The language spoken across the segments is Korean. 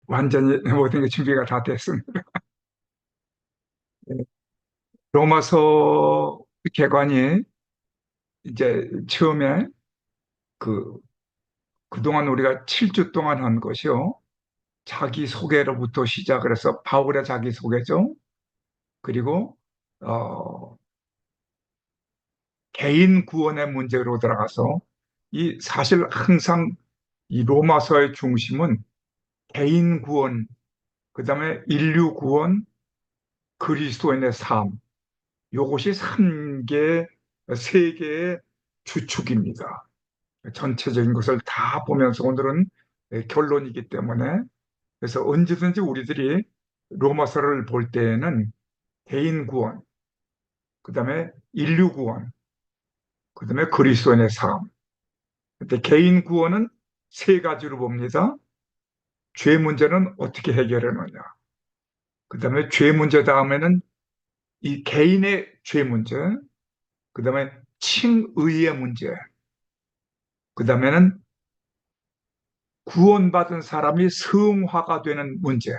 완전히 모든 게 준비가 다 됐습니다. 네. 로마서 개관이 이제 처음에 그, 그동안 우리가 7주 동안 한 것이요. 자기소개로부터 시작을 해서 바울의 자기소개죠. 그리고, 어, 개인 구원의 문제로 들어가서 이 사실 항상 이 로마서의 중심은 개인 구원, 그 다음에 인류 구원, 그리스도인의 삶, 요것이 세계의 주축입니다. 전체적인 것을 다 보면서 오늘은 결론이기 때문에 그래서 언제든지 우리들이 로마서를 볼 때에는 개인 구원, 그 다음에 인류 구원, 그 다음에 그리스도인의 삶. 근데 개인 구원은 세 가지로 봅니다. 죄 문제는 어떻게 해결하느냐. 그 다음에 죄 문제 다음에는 이 개인의 죄 문제, 그 다음에 칭의의 문제, 그 다음에는 구원받은 사람이 성화가 되는 문제.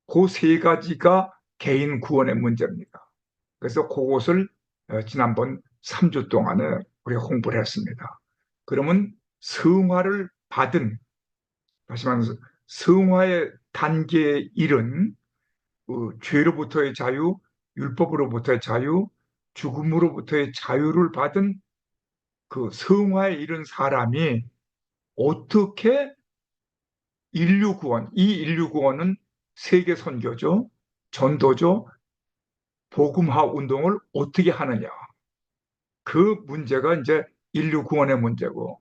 그 세 가지가 개인 구원의 문제입니다. 그래서 그것을 지난번 3주 동안에 우리가 공부를 했습니다. 그러면 성화를 받은, 다시 말해서 성화의 단계에 이른 죄로부터의 자유, 율법으로부터의 자유, 죽음으로부터의 자유를 받은 그 성화에 이른 사람이 어떻게 인류 구원, 이 인류 구원은 세계 선교죠, 전도죠, 복음화 운동을 어떻게 하느냐. 그 문제가 이제 인류 구원의 문제고,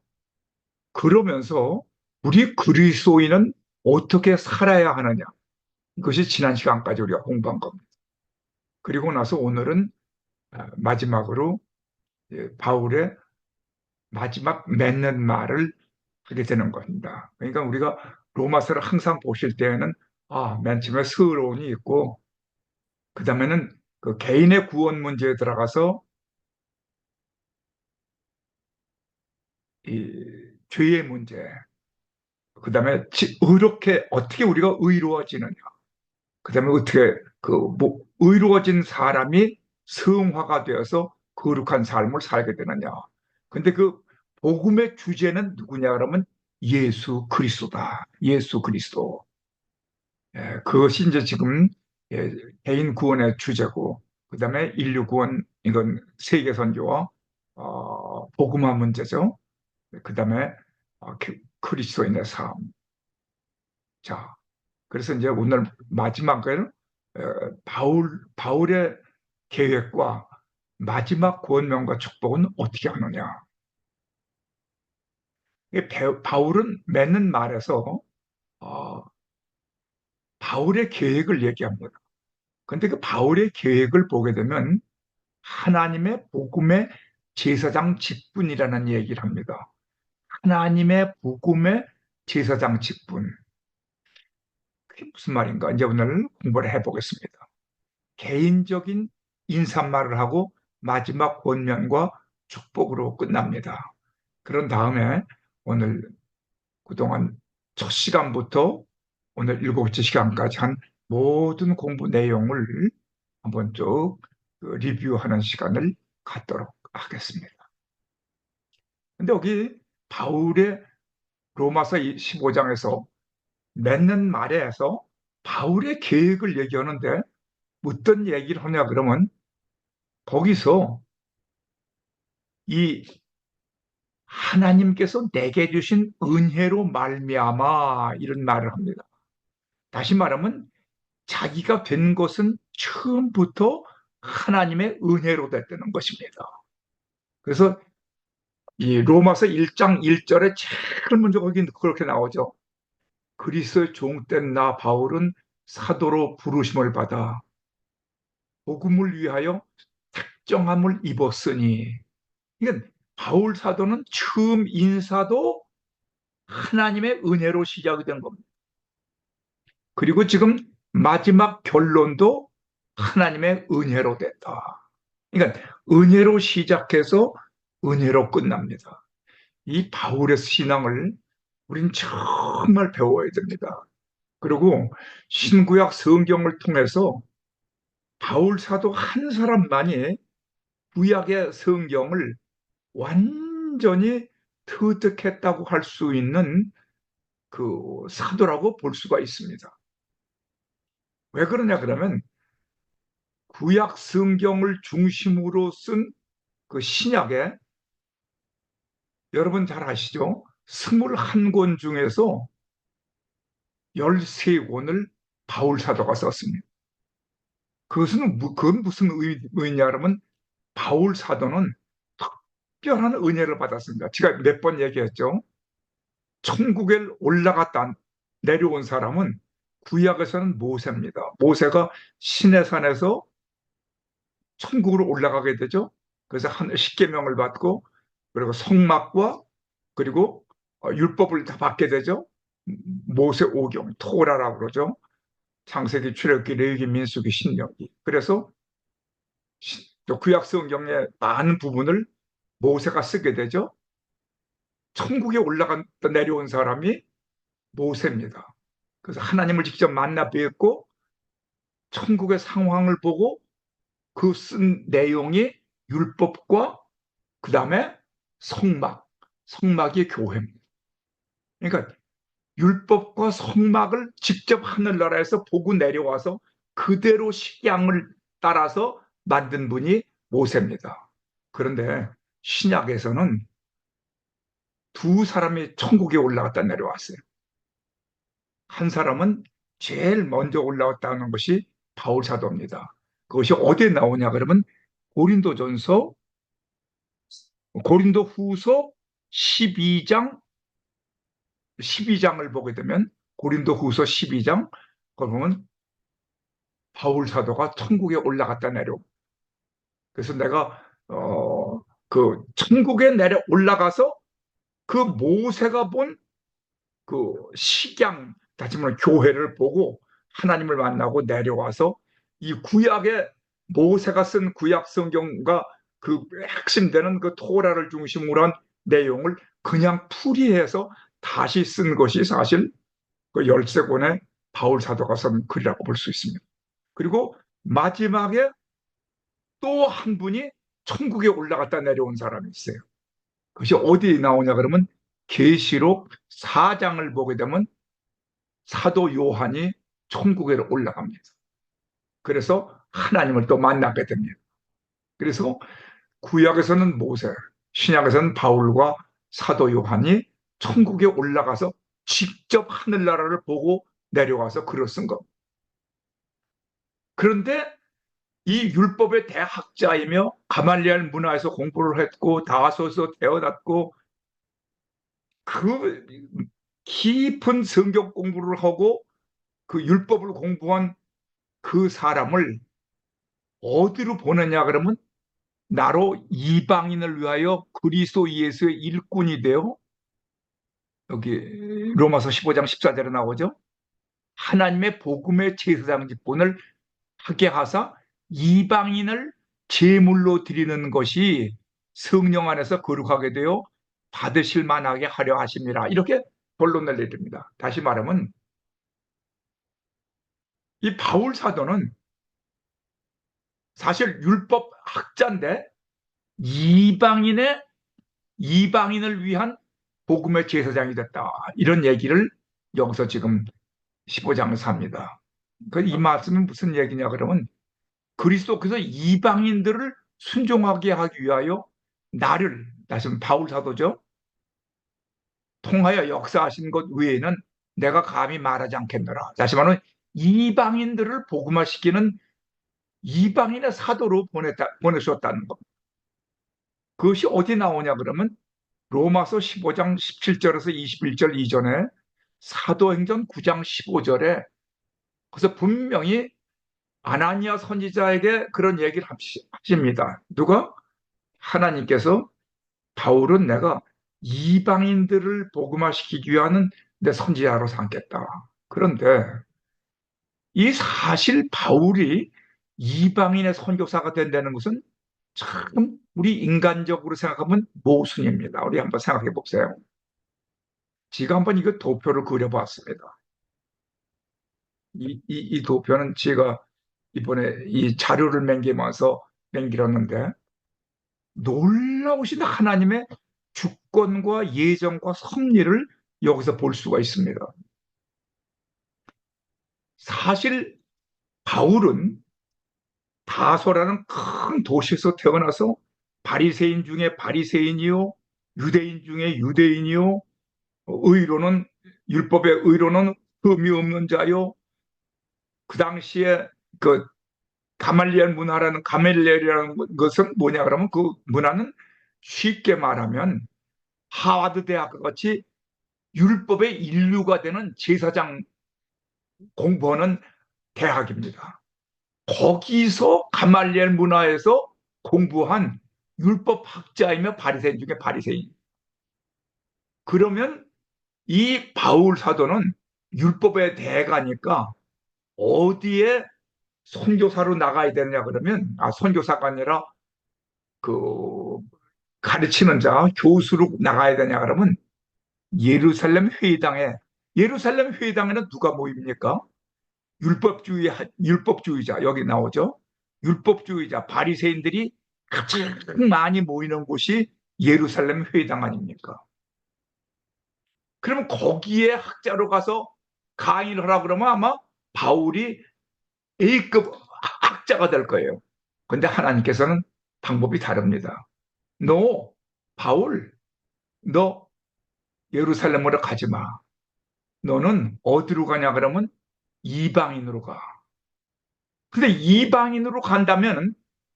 그러면서 우리 그리스도인은 어떻게 살아야 하느냐. 이것이 지난 시간까지 우리가 공부한 겁니다. 그리고 나서 오늘은 마지막으로 바울의 마지막 맺는 말을 하게 되는 겁니다. 그러니까 우리가 로마서를 항상 보실 때에는 맨 처음에 서론이 있고 그 다음에는 그 개인의 구원 문제에 들어가서 이 죄의 문제, 그 다음에 의롭게 어떻게 우리가 의로워지느냐, 그 다음에 어떻게 의로워진 사람이 성화가 되어서 거룩한 삶을 살게 되느냐. 근데 그 복음의 주제는 누구냐 그러면 예수 그리스도다. 예수 그리스도. 그것이 이제 지금 예, 개인 구원의 주제고, 그 다음에 인류 구원, 이건 세계 선교와 복음화 문제죠. 그 다음에 그리스도인의 삶. 자, 그래서 이제 오늘 마지막은 바울의 계획과 마지막 구원명과 축복은 어떻게 하느냐. 바울은 맺는 말에서 어, 바울의 계획을 얘기합니다. 근데 그 바울의 계획을 보게 되면 하나님의 복음의 제사장 직분이라는 얘기를 합니다. 하나님의 복음의 제사장 직분. 그게 무슨 말인가? 이제 오늘 공부를 해보겠습니다. 개인적인 인사말을 하고 마지막 권면과 축복으로 끝납니다. 그런 다음에 오늘 그동안 첫 시간부터 오늘 일곱 번째 시간까지 한 모든 공부 내용을 한번 쭉 리뷰하는 시간을 갖도록 하겠습니다. 근데 여기 바울의 로마서 15장에서 맺는 말에서 바울의 계획을 얘기하는데 어떤 얘기를 하냐 그러면 거기서 이 하나님께서 내게 주신 은혜로 말미암아 이런 말을 합니다. 다시 말하면 자기가 된 것은 처음부터 하나님의 은혜로 됐다는 것입니다. 그래서 이 로마서 1장 1절에 제일 먼저 거기 그렇게 나오죠. 그리스도의 종된 나 바울은 사도로 부르심을 받아 복음을 위하여 특정함을 입었으니. 그러니까 바울 사도는 처음 인사도 하나님의 은혜로 시작이 된 겁니다. 그리고 지금 마지막 결론도 하나님의 은혜로 됐다. 그러니까 은혜로 시작해서 은혜로 끝납니다. 이 바울의 신앙을 우린 정말 배워야 됩니다. 그리고 신구약 성경을 통해서 바울 사도 한 사람만이 구약의 성경을 완전히 터득했다고 할 수 있는 그 사도라고 볼 수가 있습니다. 왜 그러냐 그러면 구약 성경을 중심으로 쓴 그 신약에 여러분 잘 아시죠? 21권 중에서 13권을 바울 사도가 썼습니다. 그건 무슨 의미냐 그러면 바울 사도는 특별한 은혜를 받았습니다. 제가 몇 번 얘기했죠. 천국에 올라갔다 내려온 사람은 구약에서는 모세입니다. 모세가 시내산에서 천국으로 올라가게 되죠. 그래서 한 십계명을 받고 그리고 성막과 그리고 율법을 다 받게 되죠. 모세 오경, 토라라고 그러죠. 창세기, 출애굽기, 레위기, 민수기, 신명기. 그래서 또 구약 성경의 많은 부분을 모세가 쓰게 되죠. 천국에 올라갔다 내려온 사람이 모세입니다. 그래서 하나님을 직접 만나 뵙고 천국의 상황을 보고 그 쓴 내용이 율법과 그 다음에 성막이 교회입니다. 그러니까 율법과 성막을 직접 하늘나라에서 보고 내려와서 그대로 식양을 따라서 만든 분이 모세입니다. 그런데 신약에서는 두 사람이 천국에 올라갔다 내려왔어요. 한 사람은 제일 먼저 올라왔다는 것이 바울 사도입니다. 그것이 어디에 나오냐 그러면 고린도전서 고린도 후서 12장 12장을 보게 되면 고린도 후서 12장 그러면 바울 사도가 천국에 올라갔다 내려. 그래서 내가 그 천국에 내려 올라가서 그 모세가 본 그 식양 다시 말하면 교회를 보고 하나님을 만나고 내려와서 이 구약의 모세가 쓴 구약 성경과 그 핵심되는 그 토라를 중심으로 한 내용을 그냥 풀이해서 다시 쓴 것이 사실 그 열세권의 바울 사도가 쓴 글이라고 볼 수 있습니다. 그리고 마지막에 또 한 분이 천국에 올라갔다 내려온 사람이 있어요. 그것이 어디에 나오냐 그러면 계시록 4장을 보게 되면 사도 요한이 천국에 올라갑니다. 그래서 하나님을 또 만나게 됩니다. 그래서 구약에서는 모세, 신약에서는 바울과 사도 요한이 천국에 올라가서 직접 하늘나라를 보고 내려와서 글을 쓴 겁니다. 그런데 이 율법의 대학자이며 가말리알 문화에서 공부를 했고 다소서 태어났고 그 깊은 성경 공부를 하고 그 율법을 공부한 그 사람을 어디로 보내냐 그러면 나로 이방인을 위하여 그리스도 예수의 일꾼이 되어 여기 로마서 15장 14절에 나오죠. 하나님의 복음의 제사장 직분을 하게 하사 이방인을 제물로 드리는 것이 성령 안에서 거룩하게 되어 받으실 만하게 하려 하심이라. 이렇게 본론을 내립니다. 다시 말하면 이 바울 사도는 사실 율법 학자인데 이방인의 이방인을 위한 복음의 제사장이 됐다. 이런 얘기를 여기서 지금 15장에서 합니다. 이 말씀은 무슨 얘기냐 그러면 그리스도께서 이방인들을 순종하게 하기 위하여 나를, 다시 말하면 바울 사도죠. 통하여 역사하신 것 외에는 내가 감히 말하지 않겠노라. 다시 말하면 이방인들을 복음화시키는 이방인의 사도로 보내셨다는 것. 그것이 어디 나오냐 그러면 로마서 15장 17절에서 21절 이전에 사도행전 9장 15절에 그래서 분명히 아나니아 선지자에게 그런 얘기를 하십니다. 누가? 하나님께서 바울은 내가 이방인들을 복음화시키기 위한 내 선지자로 삼겠다. 그런데 이 사실 바울이 이방인의 선교사가 된다는 것은 참 우리 인간적으로 생각하면 모순입니다. 우리 한번 생각해 보세요. 제가 한번 이거 도표를 그려봤습니다. 이 도표는 제가 이번에 이 자료를 남기렀는데 놀라우신 하나님의 주권과 예정과 섭리를 여기서 볼 수가 있습니다. 사실 바울은 다소라는 큰 도시에서 태어나서 바리새인 중에 바리새인이요, 유대인 중에 유대인이요, 의로는 율법의 의로는 흠이 없는 자요. 그 당시에 그 가말리엘이라는 것은 뭐냐 그러면 그 문화는 쉽게 말하면 하와드 대학과 같이 율법의 인류가 되는 제사장 공부하는 대학입니다. 거기서 가말리엘 문화에서 공부한 율법학자이며 바리새인 중에 바리새인. 그러면 이 바울 사도는 율법의 대가니까 어디에 선교사로 나가야 되느냐 그러면 선교사가 아니라 그 가르치는 자 교수로 나가야 되냐 그러면 예루살렘 회당에 예루살렘 회당에는 누가 모입니까? 율법주의자 여기 나오죠. 율법주의자 바리새인들이 가장 많이 모이는 곳이 예루살렘 회당 아닙니까? 그러면 거기에 학자로 가서 강의를 하라 그러면 아마 바울이 A급 학자가 될 거예요. 근데 하나님께서는 방법이 다릅니다. 너 바울 너 예루살렘으로 가지 마. 너는 어디로 가냐 그러면 이방인으로 가. 근데 이방인으로 간다면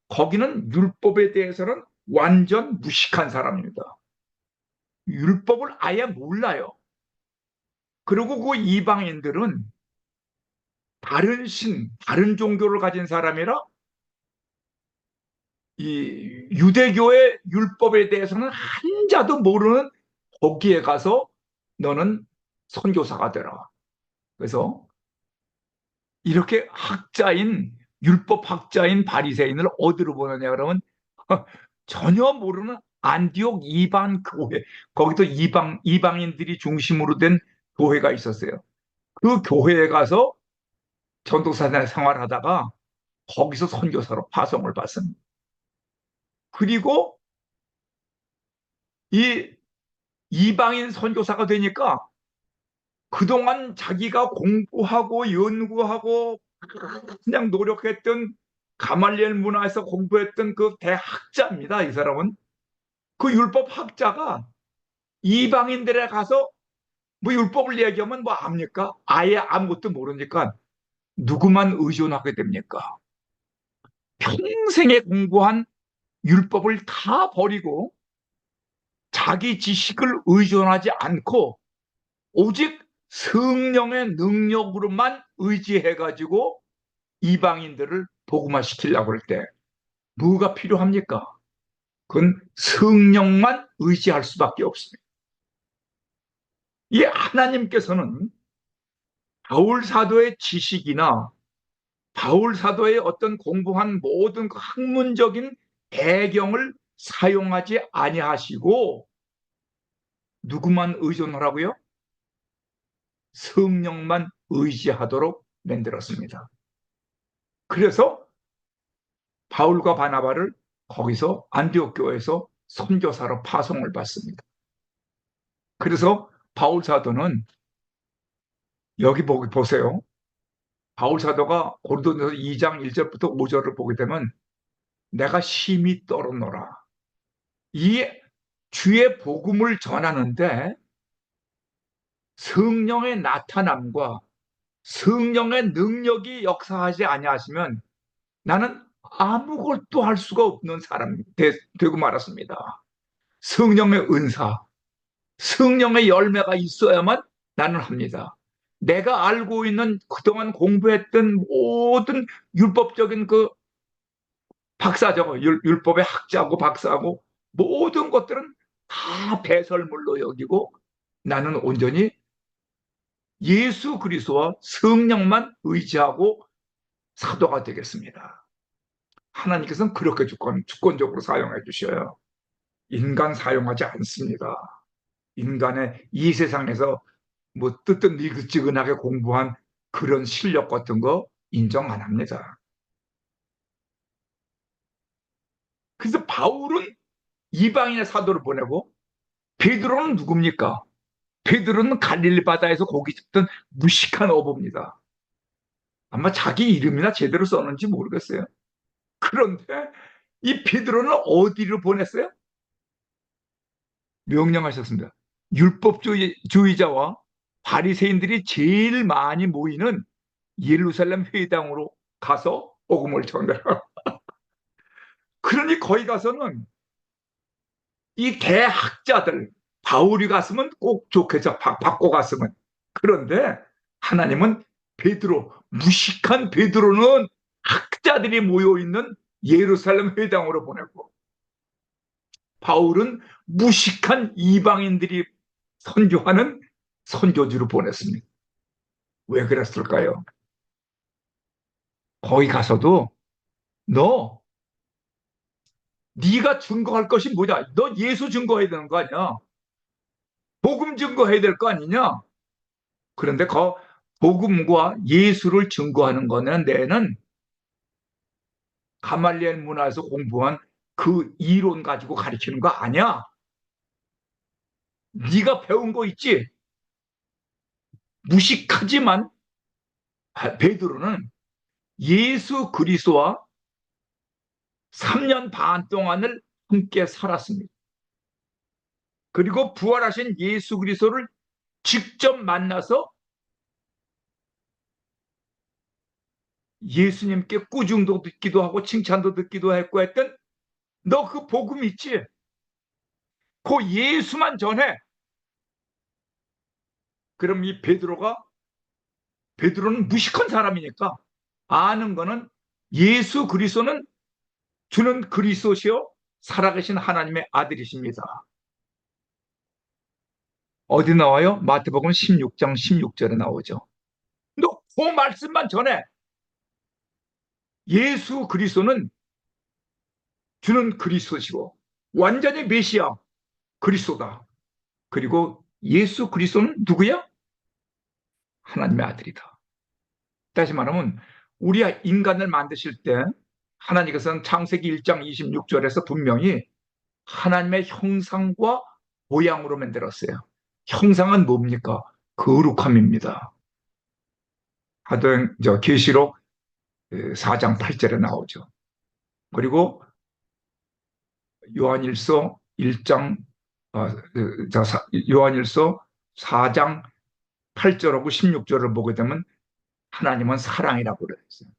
거기는 율법에 대해서는 완전 무식한 사람입니다. 율법을 아예 몰라요. 그리고 그 이방인들은 다른 종교를 가진 사람이라 이 유대교의 율법에 대해서는 한자도 모르는 거기에 가서 너는 선교사가 되라. 그래서 이렇게 율법 학자인 바리새인을 어디로 보느냐 그러면 전혀 모르는 안디옥 이방 교회, 거기도 이방인들이 중심으로 된 교회가 있었어요. 그 교회에 가서 전도사 생활하다가 거기서 선교사로 파송을 받습니다. 그리고 이 이방인 선교사가 되니까 그동안 자기가 공부하고 연구하고 그냥 노력했던 가말리엘 문화에서 공부했던 그 대학자입니다. 이 사람은 그 율법 학자가 이방인들에 가서 뭐 율법을 얘기하면 뭐 압니까? 아예 아무것도 모르니까 누구만 의존하게 됩니까? 평생에 공부한 율법을 다 버리고 자기 지식을 의존하지 않고 오직 성령의 능력으로만 의지해가지고 이방인들을 복음화 시키려고 할 때 뭐가 필요합니까? 그건 성령만 의지할 수밖에 없습니다. 이 하나님께서는 바울 사도의 지식이나 바울 사도의 어떤 공부한 모든 그 학문적인 배경을 사용하지 아니하시고 누구만 의존하라고요? 성령만 의지하도록 만들었습니다. 그래서 바울과 바나바를 거기서 안디옥 교회에서 선교사로 파송을 받습니다. 그래서 바울 사도는 여기 보세요. 바울 사도가 고린도전서 2장 1절부터 5절을 보게 되면 내가 심히 떨어노라. 이 주의 복음을 전하는데 성령의 나타남과 성령의 능력이 역사하지 아니하시면 나는 아무것도 할 수가 없는 사람이 되고 말았습니다. 성령의 은사, 성령의 열매가 있어야만 나는 합니다. 내가 알고 있는 그동안 공부했던 모든 율법적인 그 박사죠. 율법의 학자고 박사고 모든 것들은 다 배설물로 여기고 나는 온전히 예수 그리스도와 성령만 의지하고 사도가 되겠습니다. 하나님께서는 그렇게 주권적으로 사용해 주셔요. 인간 사용하지 않습니다. 인간의 이 세상에서 뭐 뜨뜻미지근하게 공부한 그런 실력 같은 거 인정 안 합니다. 그래서 바울은 이방인의 사도를 보내고 베드로는 누굽니까? 베드로는 갈릴리 바다에서 고기 잡던 무식한 어부입니다. 아마 자기 이름이나 제대로 썼는지 모르겠어요. 그런데 이 베드로는 어디로 보냈어요? 명령하셨습니다. 율법주의자와 바리새인들이 제일 많이 모이는 예루살렘 회당으로 가서 복음을 전하라. 그러니 거기 가서는 이 대학자들, 바울이 갔으면 꼭 좋겠죠. 받고 갔으면. 그런데 하나님은 베드로, 무식한 베드로는 학자들이 모여있는 예루살렘 회당으로 보내고, 바울은 무식한 이방인들이 선교하는 선교지로 보냈습니다. 왜 그랬을까요? 거기 가서도 너 네가 증거할 것이 뭐냐? 너 예수 증거해야 되는 거 아니야? 복음 증거해야 될 거 아니냐? 그런데 그 복음과 예수를 증거하는 거는 내는 가말리엘 문화에서 공부한 그 이론 가지고 가르치는 거 아니야. 네가 배운 거 있지? 무식하지만 베드로는 예수 그리스도와 3년 반 동안을 함께 살았습니다. 그리고 부활하신 예수 그리스도를 직접 만나서 예수님께 꾸중도 듣기도 하고 칭찬도 듣기도 했고 했던 너 그 복음 있지? 그 예수만 전해. 그럼 이 베드로는 무식한 사람이니까 아는 거는 예수 그리스도는 주는 그리스도시요 살아계신 하나님의 아들이십니다. 어디 나와요? 마태복음 16장 16절에 나오죠. 너 그 말씀만 전해. 예수 그리스도는 주는 그리스도시고 완전히 메시아 그리스도다. 그리고 예수 그리스도는 누구야? 하나님의 아들이다. 다시 말하면 우리 인간을 만드실 때 하나님께서는 창세기 1장 26절에서 분명히 하나님의 형상과 모양으로 만들었어요. 형상은 뭡니까? 거룩함입니다. 하던 계시록 4장 8절에 나오죠. 그리고 요한일서 1장 요한일서 4장 8절하고 16절을 보게 되면 하나님은 사랑이라고 그랬어요.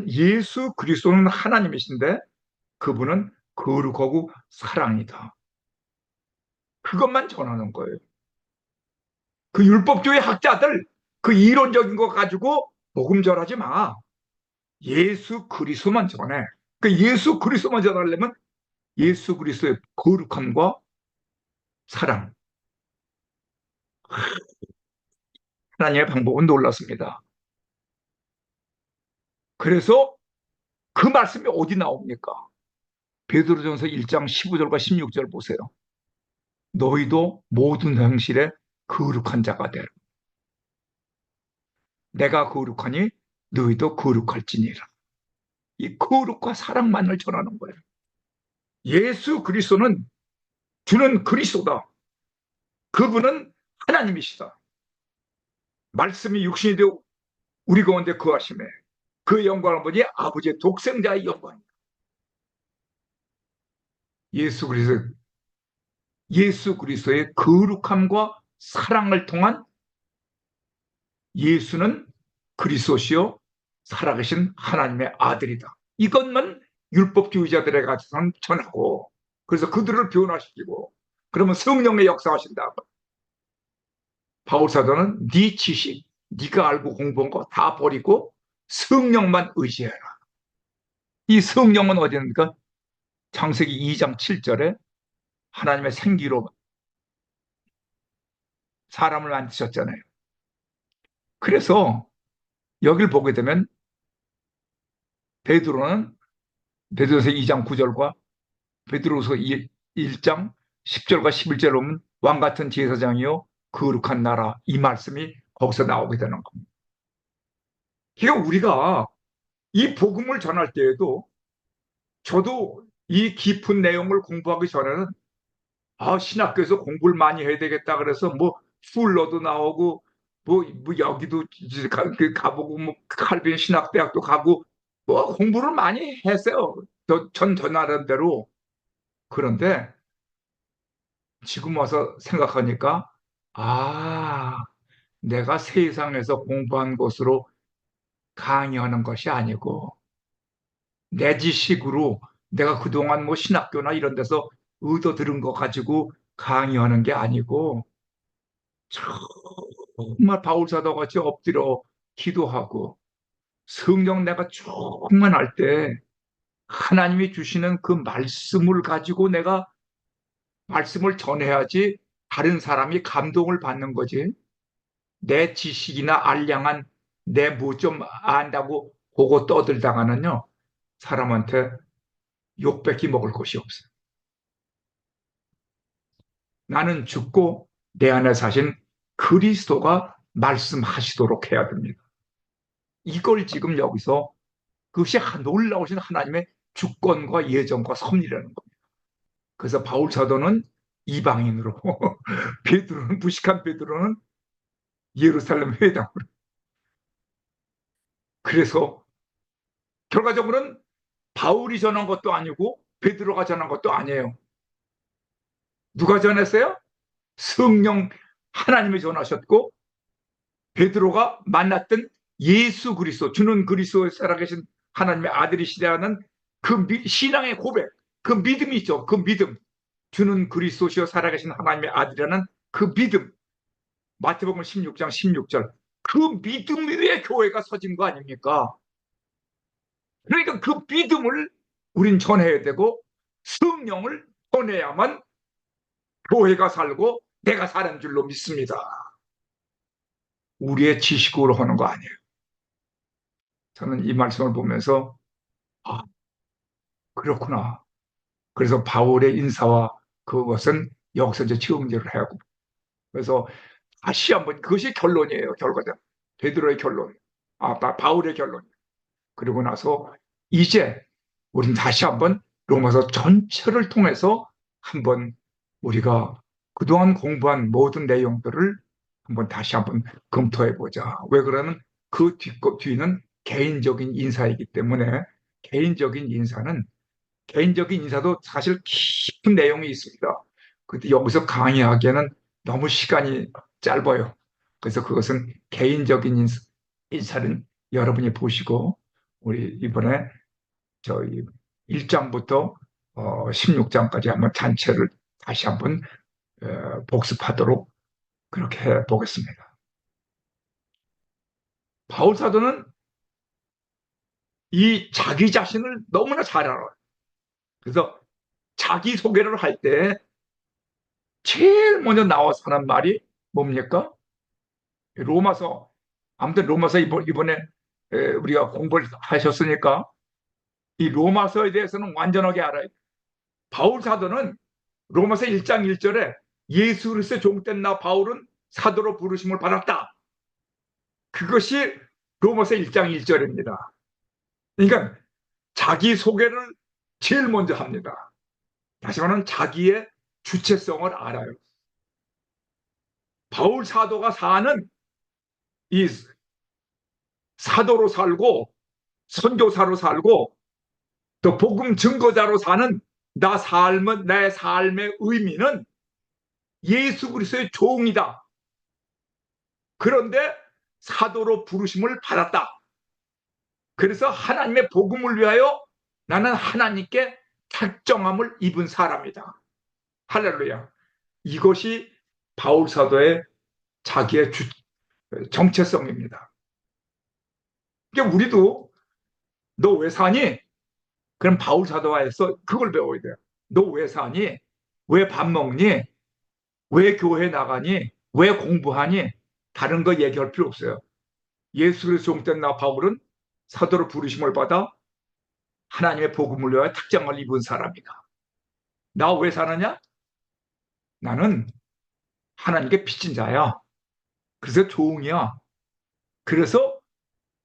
예수 그리스도는 하나님이신데 그분은 거룩하고 사랑이다. 그것만 전하는 거예요. 그 율법주의 학자들 그 이론적인 거 가지고 복음 전하지 마. 예수 그리스도만 전해. 그 예수 그리스도만 전하려면 예수 그리스도의 거룩함과 사랑. 하나님의 방법은 놀랐습니다. 그래서 그 말씀이 어디 나옵니까? 베드로전서 1장 15절과 16절 보세요. 너희도 모든 행실에 거룩한 자가 되라. 내가 거룩하니 너희도 거룩할지니라. 이 거룩과 사랑만을 전하는 거예요. 예수 그리스도는 주는 그리스도다. 그분은 하나님이시다. 말씀이 육신이 되어 우리 가운데 거하심에 그 영광을 보니 아버지의 독생자의 영광입니다. 예수 그리스도의 거룩함과 사랑을 통한 예수는 그리스도시요 살아계신 하나님의 아들이다. 이것만 율법주의자들에 가서는 전하고 그래서 그들을 변화시키고 그러면 성령의 역사하신다. 바울사도는 네 지식, 네가 알고 공부한 거 다 버리고 성령만 의지해라. 이 성령은 어디입니까? 창세기 2장 7절에 하나님의 생기로 사람을 만드셨잖아요. 그래서 여기를 보게 되면 베드로서 2장 9절과 베드로서 1장 10절과 11절을 보면 왕 같은 제사장이요 거룩한 나라 이 말씀이 거기서 나오게 되는 겁니다. 그러니까 우리가 이 복음을 전할 때에도 저도 이 깊은 내용을 공부하기 전에는 신학교에서 공부를 많이 해야 되겠다 그래서 뭐 풀러도 나오고 뭐 여기도 가보고 뭐 칼빈 신학대학도 가고 뭐 공부를 많이 했어요. 저 나름대로. 그런데 지금 와서 생각하니까 아, 내가 세상에서 공부한 것으로 강의하는 것이 아니고 내 지식으로 내가 그동안 뭐 신학교나 이런 데서 의도 들은 거 가지고 강의하는 게 아니고 정말 바울사도 같이 엎드려 기도하고 성령 내가 충만할 때 하나님이 주시는 그 말씀을 가지고 내가 말씀을 전해야지 다른 사람이 감동을 받는 거지. 내 지식이나 알량한 내 뭐 좀 안다고 보고 떠들다가는요, 사람한테 욕밖에 먹을 것이 없어요. 나는 죽고 내 안에 사신 그리스도가 말씀하시도록 해야 됩니다. 이걸 지금 여기서 그것이 놀라우신 하나님의 주권과 예정과 섭리라는 겁니다. 그래서 바울 사도는 이방인으로 베드로는 무식한 베드로는 예루살렘 회당으로 그래서 결과적으로는 바울이 전한 것도 아니고 베드로가 전한 것도 아니에요. 누가 전했어요? 성령 하나님이 전하셨고 베드로가 만났던 예수 그리스도 주는 그리스도에 살아계신 하나님의 아들이시라는 그 신앙의 고백, 그 믿음이 있죠. 그 믿음, 주는 그리스도시여 살아계신 하나님의 아들이라는 그 믿음, 마태복음 16장 16절, 그 믿음 위에 교회가 서진 거 아닙니까? 그러니까 그 믿음을 우린 전해야 되고 성령을 전해야만 교회가 살고 내가 사는 줄로 믿습니다. 우리의 지식으로 하는 거 아니에요. 저는 이 말씀을 보면서 아, 그렇구나. 그래서 바울의 인사와 그것은 여기서 이제 지음제를 하고 그래서 다시 한번 그것이 결론이에요. 결과적 베드로의 결론, 바울의 결론. 그리고 나서 이제 우리는 다시 한번 로마서 전체를 통해서 한번 우리가 그동안 공부한 모든 내용들을 한번 다시 한번 검토해 보자. 왜 그러면 그 뒤는 개인적인 인사이기 때문에 개인적인 인사는 개인적인 인사도 사실 깊은 내용이 있습니다. 근데 여기서 강의하기에는 너무 시간이 짧아요. 그래서 그것은 개인적인 인사는 여러분이 보시고 우리 이번에 저희 1장부터 16장까지 한번 전체를 다시 한번 복습하도록 그렇게 해 보겠습니다. 바울 사도는 이 자기 자신을 너무나 잘 알아요. 그래서 자기 소개를 할 때 제일 먼저 나와서 하는 말이 뭡니까? 로마서. 아무튼 로마서 이번에 우리가 공부를 하셨으니까 이 로마서에 대해서는 완전하게 알아요. 바울 사도는 로마서 1장 1절에 예수 그리스도의 종된 나 바울은 사도로 부르심을 받았다. 그것이 로마서 1장 1절입니다. 그러니까 자기 소개를 제일 먼저 합니다. 다시 말하면 자기의 주체성을 알아요. 바울 사도가 사는 이 사도로 살고 선교사로 살고 또 복음 증거자로 사는 내 삶의 의미는 예수 그리스도의 종이다. 그런데 사도로 부르심을 받았다. 그래서 하나님의 복음을 위하여 나는 하나님께 택정함을 입은 사람이다. 할렐루야. 이것이 바울 사도의 자기의 정체성입니다. 그러니까 우리도 너 왜 사니? 그럼 바울 사도와에서 그걸 배워야 돼요. 너 왜 사니? 왜 밥 먹니? 왜 교회 나가니? 왜 공부하니? 다른 거 얘기할 필요 없어요. 예수 그리스도 종된 나 바울은 사도로 부르심을 받아 하나님의 복음을 위하여 특정을 입은 사람이다. 나 왜 사느냐? 나는 하나님께 빚진 자야. 그래서 종이야. 그래서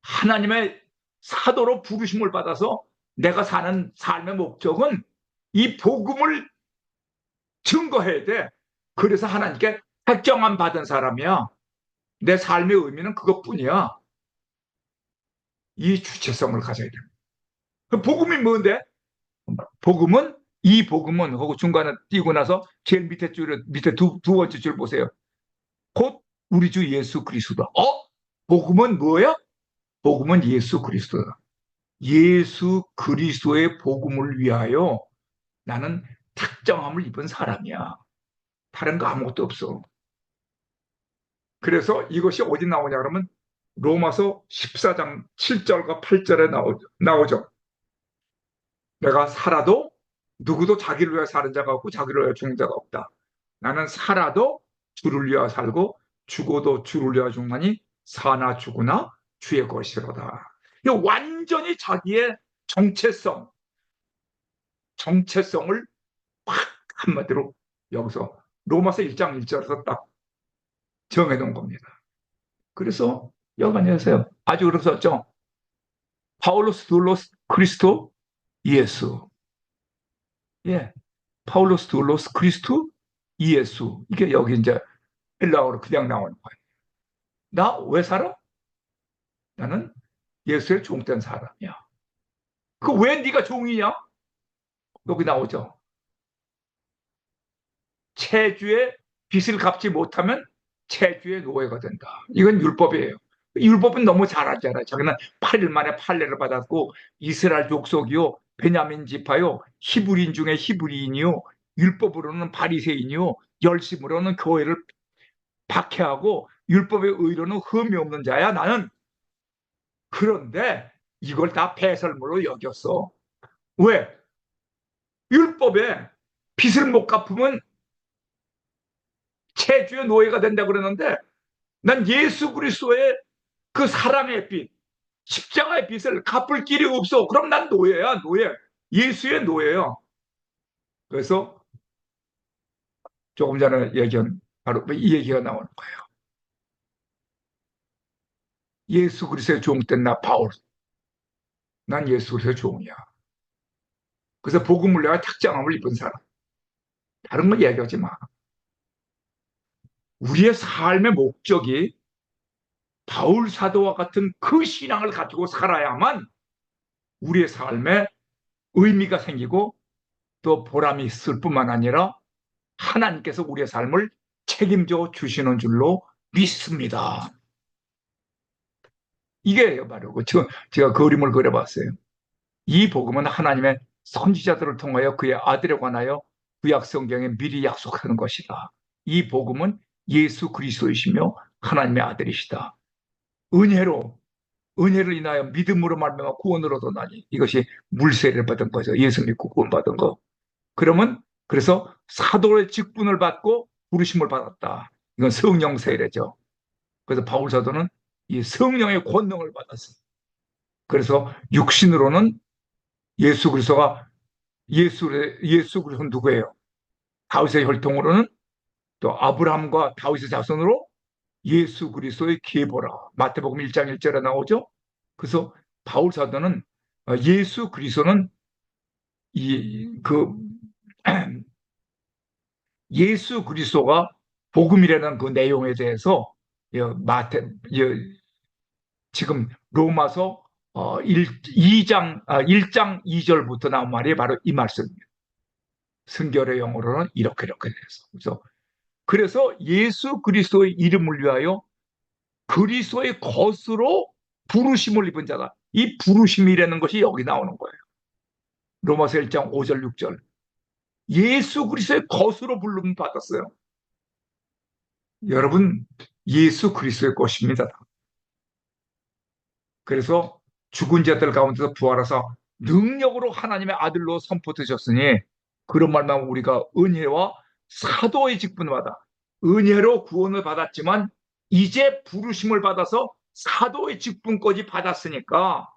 하나님의 사도로 부르심을 받아서 내가 사는 삶의 목적은 이 복음을 증거해야 돼. 그래서 하나님께 택정함 받은 사람이야. 내 삶의 의미는 그것뿐이야. 이 주체성을 가져야 돼. 그 복음이 뭔데? 복음은 이 복음은 하고 중간에 띄고 나서 제일 밑에 두 번째 줄 보세요. 곧 우리 주 예수 그리스도다. 복음은 뭐야? 복음은 예수 그리스도다. 예수 그리스도의 복음을 위하여 나는 특정함을 입은 사람이야. 다른 거 아무것도 없어. 그래서 이것이 어디 나오냐 그러면 로마서 14장 7절과 8절에 나오죠. 내가 살아도 누구도 자기를 위해 사는 자가 없고 자기를 위해 죽는 자가 없다. 나는 살아도 주를 위하여 살고 죽어도 주를 위하여 죽나니 사나 죽으나 주의 것이로다. 이 완전히 자기의 정체성을 확 한마디로 여기서 로마서 1장 1절에서 딱 정해놓은 겁니다. 그래서 여간에서요 아주 그랬었죠. 파울로스 둘로스 크리스토 예수. 예, 파울로스 둘로스 크리스토 예수. 이게 여기 이제 헬라어로 그냥 나오는 거예요. 나 왜 살아? 나는 예수의 종된 사람이야. 그 왜 네가 종이냐? 여기 나오죠. 체주의 빚을 갚지 못하면 체주의 노예가 된다. 이건 율법이에요. 율법은 너무 잘 알잖아요. 자기는 8일 만에 판례를 받았고 이스라엘 족속이요, 베냐민 지파요, 히브리인 중에 히브리인이요, 율법으로는 바리새인이요, 열심으로는 교회를 박해하고 율법의 의로는 흠이 없는 자야 나는. 그런데 이걸 다 배설물로 여겼어. 왜? 율법에 빚을 못 갚으면 체주의 노예가 된다 그러는데 난 예수 그리스도의 그 사랑의 빚, 십자가의 빚을 갚을 길이 없어. 그럼 난 노예야, 노예. 예수의 노예야. 그래서 조금 전에 얘기한 바로 이 얘기가 나오는 거예요. 예수 그리스도의 종된 나 바울. 난 예수 그리스도의 종이야. 그래서 복음을 내가 특장함을 입은 사람. 다른 거 얘기하지 마. 우리의 삶의 목적이 바울 사도와 같은 그 신앙을 가지고 살아야만 우리의 삶에 의미가 생기고 또 보람이 있을 뿐만 아니라 하나님께서 우리의 삶을 책임져 주시는 줄로 믿습니다. 이게 바로 제가 그림을 그려봤어요. 이 복음은 하나님의 선지자들을 통하여 그의 아들에 관하여 구약 성경에 미리 약속하는 것이다. 이 복음은 예수 그리스도이시며 하나님의 아들이시다. 은혜를 인하여 믿음으로 말미암아 구원을 얻었나니 이것이 물세례를 받은 거죠. 예수 믿고 구원받은 거. 그러면 그래서 사도의 직분을 받고 부르심을 받았다. 이건 성령 세례죠. 그래서 바울 사도는 이 성령의 권능을 받았어요. 그래서 육신으로는 예수 그리스도가 예수 그리스도는 누구예요? 다윗의 혈통으로는 또 아브라함과 다윗의 자손으로 예수 그리스도의 계보라. 마태복음 1장 1절에 나오죠. 그래서 바울 사도는 예수 그리스도는 이그 예수 그리스도가 복음이라는 그 내용에 대해서 지금 로마서 1장 2절부터 나온 말이 바로 이 말씀입니다. 성결의 영어로는 이렇게 돼서. 그래서 예수 그리스도의 이름을 위하여 그리스도의 것으로 부르심을 입은 자다. 이 부르심이라는 것이 여기 나오는 거예요. 로마서 1장 5절 6절. 예수 그리스도의 것으로 부름을 받았어요. 여러분, 예수 그리스도의 것입니다. 그래서 죽은 자들 가운데서 부활하사 능력으로 하나님의 아들로 선포되셨으니 그런 말만 우리가 은혜와 사도의 직분을 받아 은혜로 구원을 받았지만 이제 부르심을 받아서 사도의 직분까지 받았으니까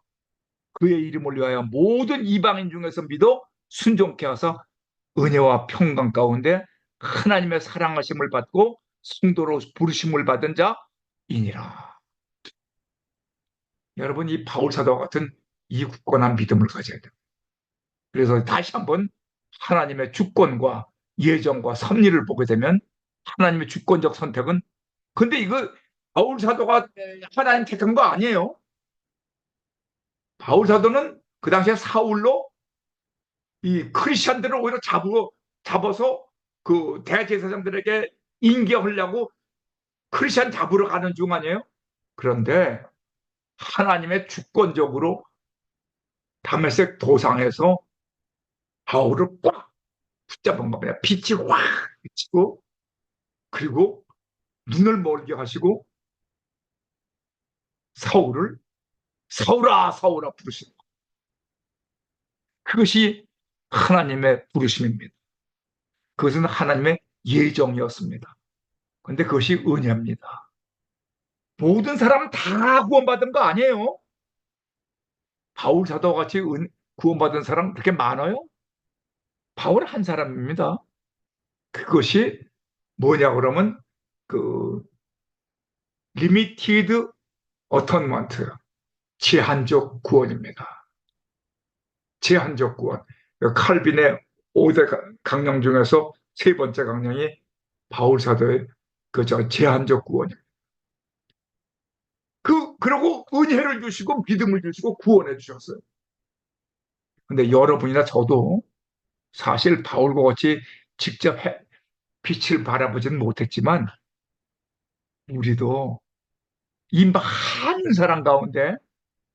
그의 이름을 위하여 모든 이방인 중에서 믿어 순종케 하사 은혜와 평강 가운데 하나님의 사랑하심을 받고 성도로 부르심을 받은 자이니라. 여러분, 이 바울 사도와 같은 이 굳건한 믿음을 가져야 돼요. 그래서 다시 한번 하나님의 주권과 예정과 섭리를 보게 되면 하나님의 주권적 선택은, 근데 이거 바울 사도가 하나님 택한 거 아니에요. 바울 사도는 그 당시에 사울로 이 크리스천들을 오히려 잡아서 그 대제사장들에게 인계하려고 크리스천 잡으러 가는 중 아니에요? 그런데 하나님의 주권적으로 다메섹 도상에서 바울을 꽉 붙잡은 겁니다. 빛이 확 비치고, 그리고 눈을 멀게 하시고 사울을 사울아 사울아 부르신, 그것이 하나님의 부르심입니다. 그것은 하나님의 예정이었습니다. 그런데 그것이 은혜입니다. 모든 사람은 다 구원받은 거 아니에요. 바울 사도와 같이 구원받은 사람 그렇게 많아요? 바울 한 사람입니다. 그것이 뭐냐 그러면 그 리미티드 어턴먼트, 제한적 구원입니다. 제한적 구원. 칼빈의 5대 강령 중에서 세 번째 강령이 바울 사도의 그저 제한적 구원입니다. 그러고 은혜를 주시고 믿음을 주시고 구원해 주셨어요. 근데 여러분이나 저도 사실 바울과 같이 직접 빛을 바라보지는 못했지만 우리도 이 많은 사람 가운데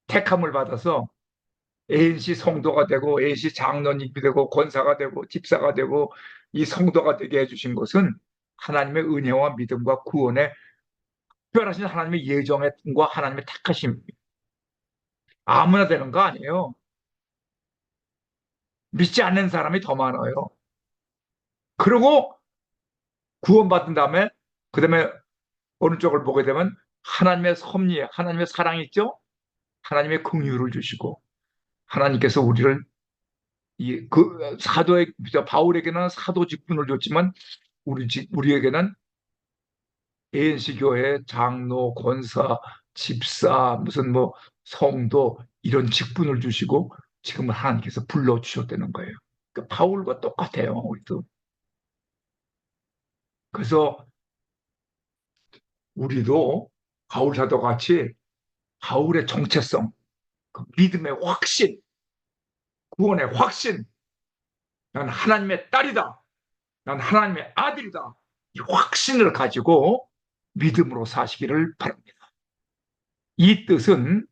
택함을 받아서 ANC 성도가 되고 ANC 장로님이 되고 권사가 되고 집사가 되고 이 성도가 되게 해주신 것은 하나님의 은혜와 믿음과 구원의 특별하신 하나님의 예정과 하나님의 택하심, 아무나 되는 거 아니에요. 믿지 않는 사람이 더 많아요. 그리고 구원받은 다음에 그다음에 어느 쪽을 보게 되면 하나님의 섭리, 하나님의 사랑이 있죠. 하나님의 긍휼을 주시고 하나님께서 우리를 그 사도의 바울에게는 사도 직분을 줬지만 우리에게는 ANC 교회 장로, 권사, 집사, 무슨 뭐 성도 이런 직분을 주시고 지금 하나님께서 불러 주셨다는 거예요. 그러니까 바울과 똑같아요, 우리도. 그래서 우리도 바울 사도 같이 바울의 정체성, 그 믿음의 확신, 구원의 확신, 난 하나님의 딸이다, 난 하나님의 아들이다, 이 확신을 가지고 믿음으로 사시기를 바랍니다. 이 뜻은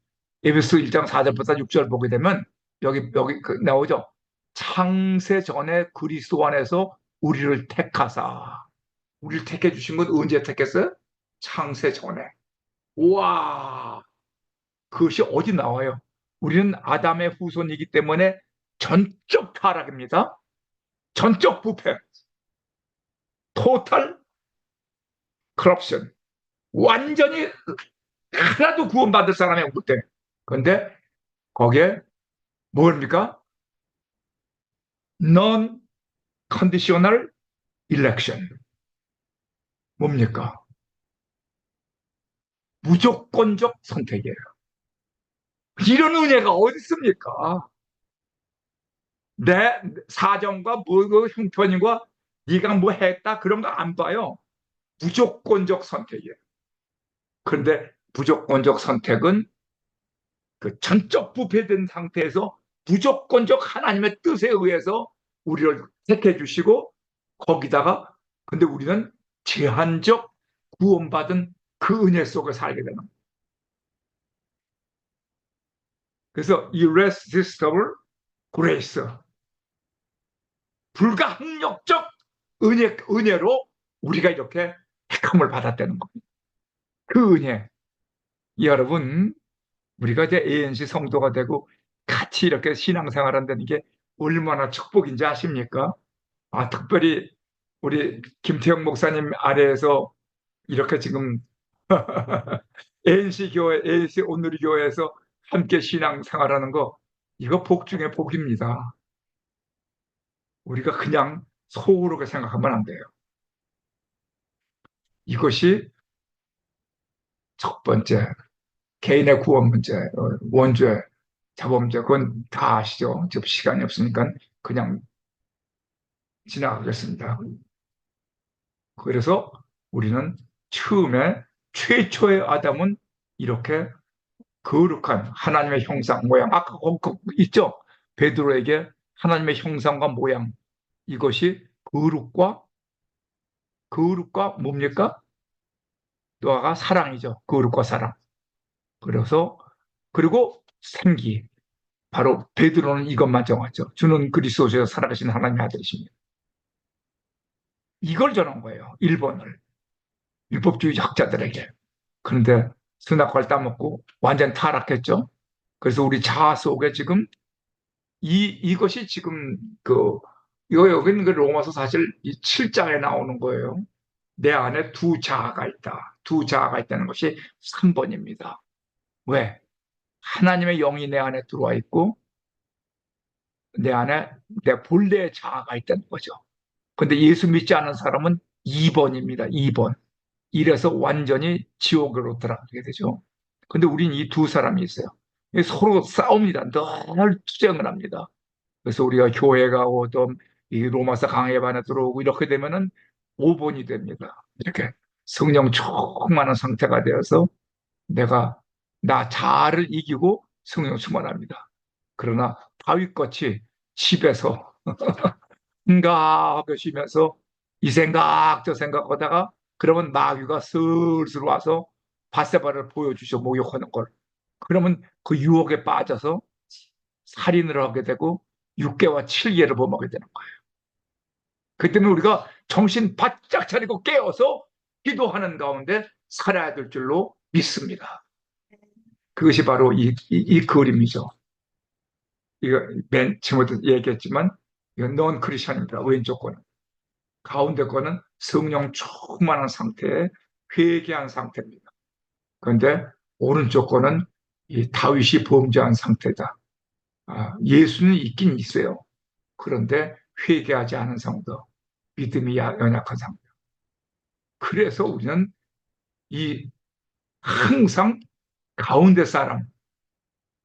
에베소 1장 4절부터 6절 보게 되면 여기 나오죠. 창세 전에 그리스도 안에서 우리를 택하사. 우리를 택해 주신 건 언제 택했어요? 창세 전에. 와, 그것이 어디 나와요? 우리는 아담의 후손이기 때문에 전적 타락입니다. 전적 부패, 토탈 커럽션. 완전히 하나도 구원받을 사람이 없을 때. 그런데 거기에 뭡니까? non conditional election. 뭡니까? 무조건적 선택이에요. 이런 은혜가 어디 있습니까? 내 사정과 뭐 형편과 네가 뭐 했다 그런 거 안 봐요. 무조건적 선택이에요. 그런데 무조건적 선택은 그 전적 부패된 상태에서 무조건적 하나님의 뜻에 의해서 우리를 택해 주시고 거기다가 근데 우리는 제한적 구원받은 그 은혜 속에 살게 되는 거예요. 그래서 irresistible grace, 불가항력적 은혜로 우리가 이렇게 택함을 받았다는 겁니다. 그 은혜, 여러분, 우리가 이제 ANC 성도가 되고 같이 이렇게 신앙생활 한다는 게 얼마나 축복인지 아십니까? 아, 특별히 우리 김태형 목사님 아래에서 이렇게 지금 ANC 교회, ANC 오늘의 교회에서 함께 신앙생활하는 거, 이거 복 중에 복입니다. 우리가 그냥 소홀하게 생각하면 안 돼요. 이것이 첫 번째 개인의 구원 문제, 원죄, 자범죄, 그건 다 아시죠? 지금 시간이 없으니까 그냥 지나가겠습니다. 그래서 우리는 처음에 최초의 아담은 이렇게 거룩한 하나님의 형상, 모양, 아까 있죠? 베드로에게 하나님의 형상과 모양, 이것이 거룩과 뭡니까? 또 하나가 사랑이죠. 거룩과 사랑. 그래서, 그리고 생기. 바로 베드로는 이것만 정하죠. 주는 그리스도시에 살아가신 하나님의 아들이십니다. 이걸 전한 거예요. 1번을. 율법주의 학자들에게. 그런데 선악과를 따먹고 완전 타락했죠. 그래서 우리 자아 속에 지금 이것이 지금 이거 여기 있는 그 로마서 사실 이 7장에 나오는 거예요. 내 안에 두 자아가 있다. 두 자아가 있다는 것이 3번입니다. 왜? 하나님의 영이 내 안에 들어와 있고 내 안에 내 본래의 자아가 있다는 거죠. 근데 예수 믿지 않는 사람은 2번입니다. 2번. 이래서 완전히 지옥으로 들어가게 되죠. 근데 우린 이 두 사람이 있어요. 서로 싸웁니다. 늘 투쟁을 합니다. 그래서 우리가 교회 가고 또 이 로마서 강해반에 들어오고 이렇게 되면은 5번이 됩니다. 이렇게 성령 충만한 상태가 되어서 내가 나 자아를 이기고 성령 충만합니다. 그러나 다윗같이 집에서 생각하고 쉬면서 이 생각 저 생각하다가 그러면 마귀가 슬슬 와서 바세바를 보여주죠. 목욕하는 걸. 그러면 그 유혹에 빠져서 살인을 하게 되고 6개와 7개를 범하게 되는 거예요. 그때는 우리가 정신 바짝 차리고 깨어서 기도하는 가운데 살아야 될 줄로 믿습니다. 그것이 바로 이 그림이죠. 이거 맨 처음부터 얘기했지만 이건 넌 크리스천입니다. 왼쪽 거는. 가운데 거는 성령 충만한 상태에 회개한 상태입니다. 그런데 오른쪽 거는 이 다윗이 범죄한 상태다. 예수는 있긴 있어요. 그런데 회개하지 않은 성도, 믿음이 연약한 성도. 그래서 우리는 이 항상 가운데 사람,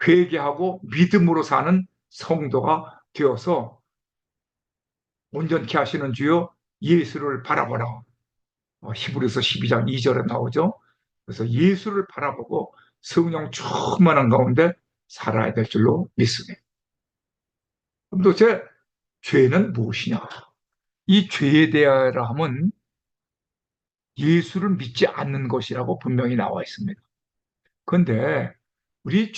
회개하고 믿음으로 사는 성도가 되어서 온전케 하시는 주여 예수를 바라보라. 히브리서 12장 2절에 나오죠. 그래서 예수를 바라보고 성령 충만한 가운데 살아야 될 줄로 믿습니다. 그럼 도대체 죄는 무엇이냐? 이 죄에 대하여 하면 예수를 믿지 않는 것이라고 분명히 나와 있습니다. 그런데 우리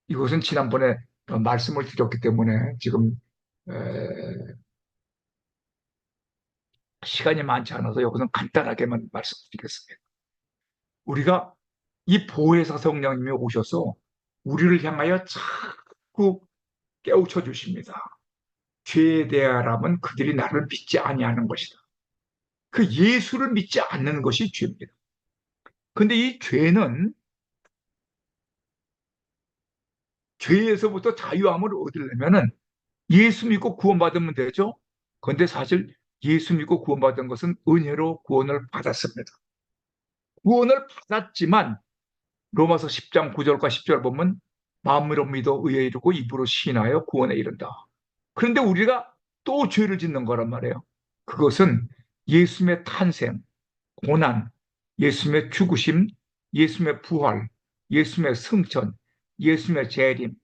이것은 지난번에 말씀을 드렸기 때문에 지금 시간이 많지 않아서 여기서 간단하게만 말씀드리겠습니다. 우리가 이 보혜사 성령님이 오셔서 우리를 향하여 자꾸 깨우쳐 주십니다. 죄에 대하라면 그들이 나를 믿지 아니하는 것이다. 그 예수를 믿지 않는 것이 죄입니다. 근데 이 죄는 죄에서부터 자유함을 얻으려면은 예수 믿고 구원받으면 되죠. 그런데 사실 예수 믿고 구원받은 것은 은혜로 구원을 받았습니다. 구원을 받았지만 로마서 10장 9절과 10절 보면 마음으로 믿어 의에 이르고 입으로 시인하여 구원에 이른다. 그런데 우리가 또 죄를 짓는 거란 말이에요. 그것은 예수님의 탄생, 고난, 예수님의 죽으심, 예수님의 부활, 예수님의 승천, 예수님의 재림,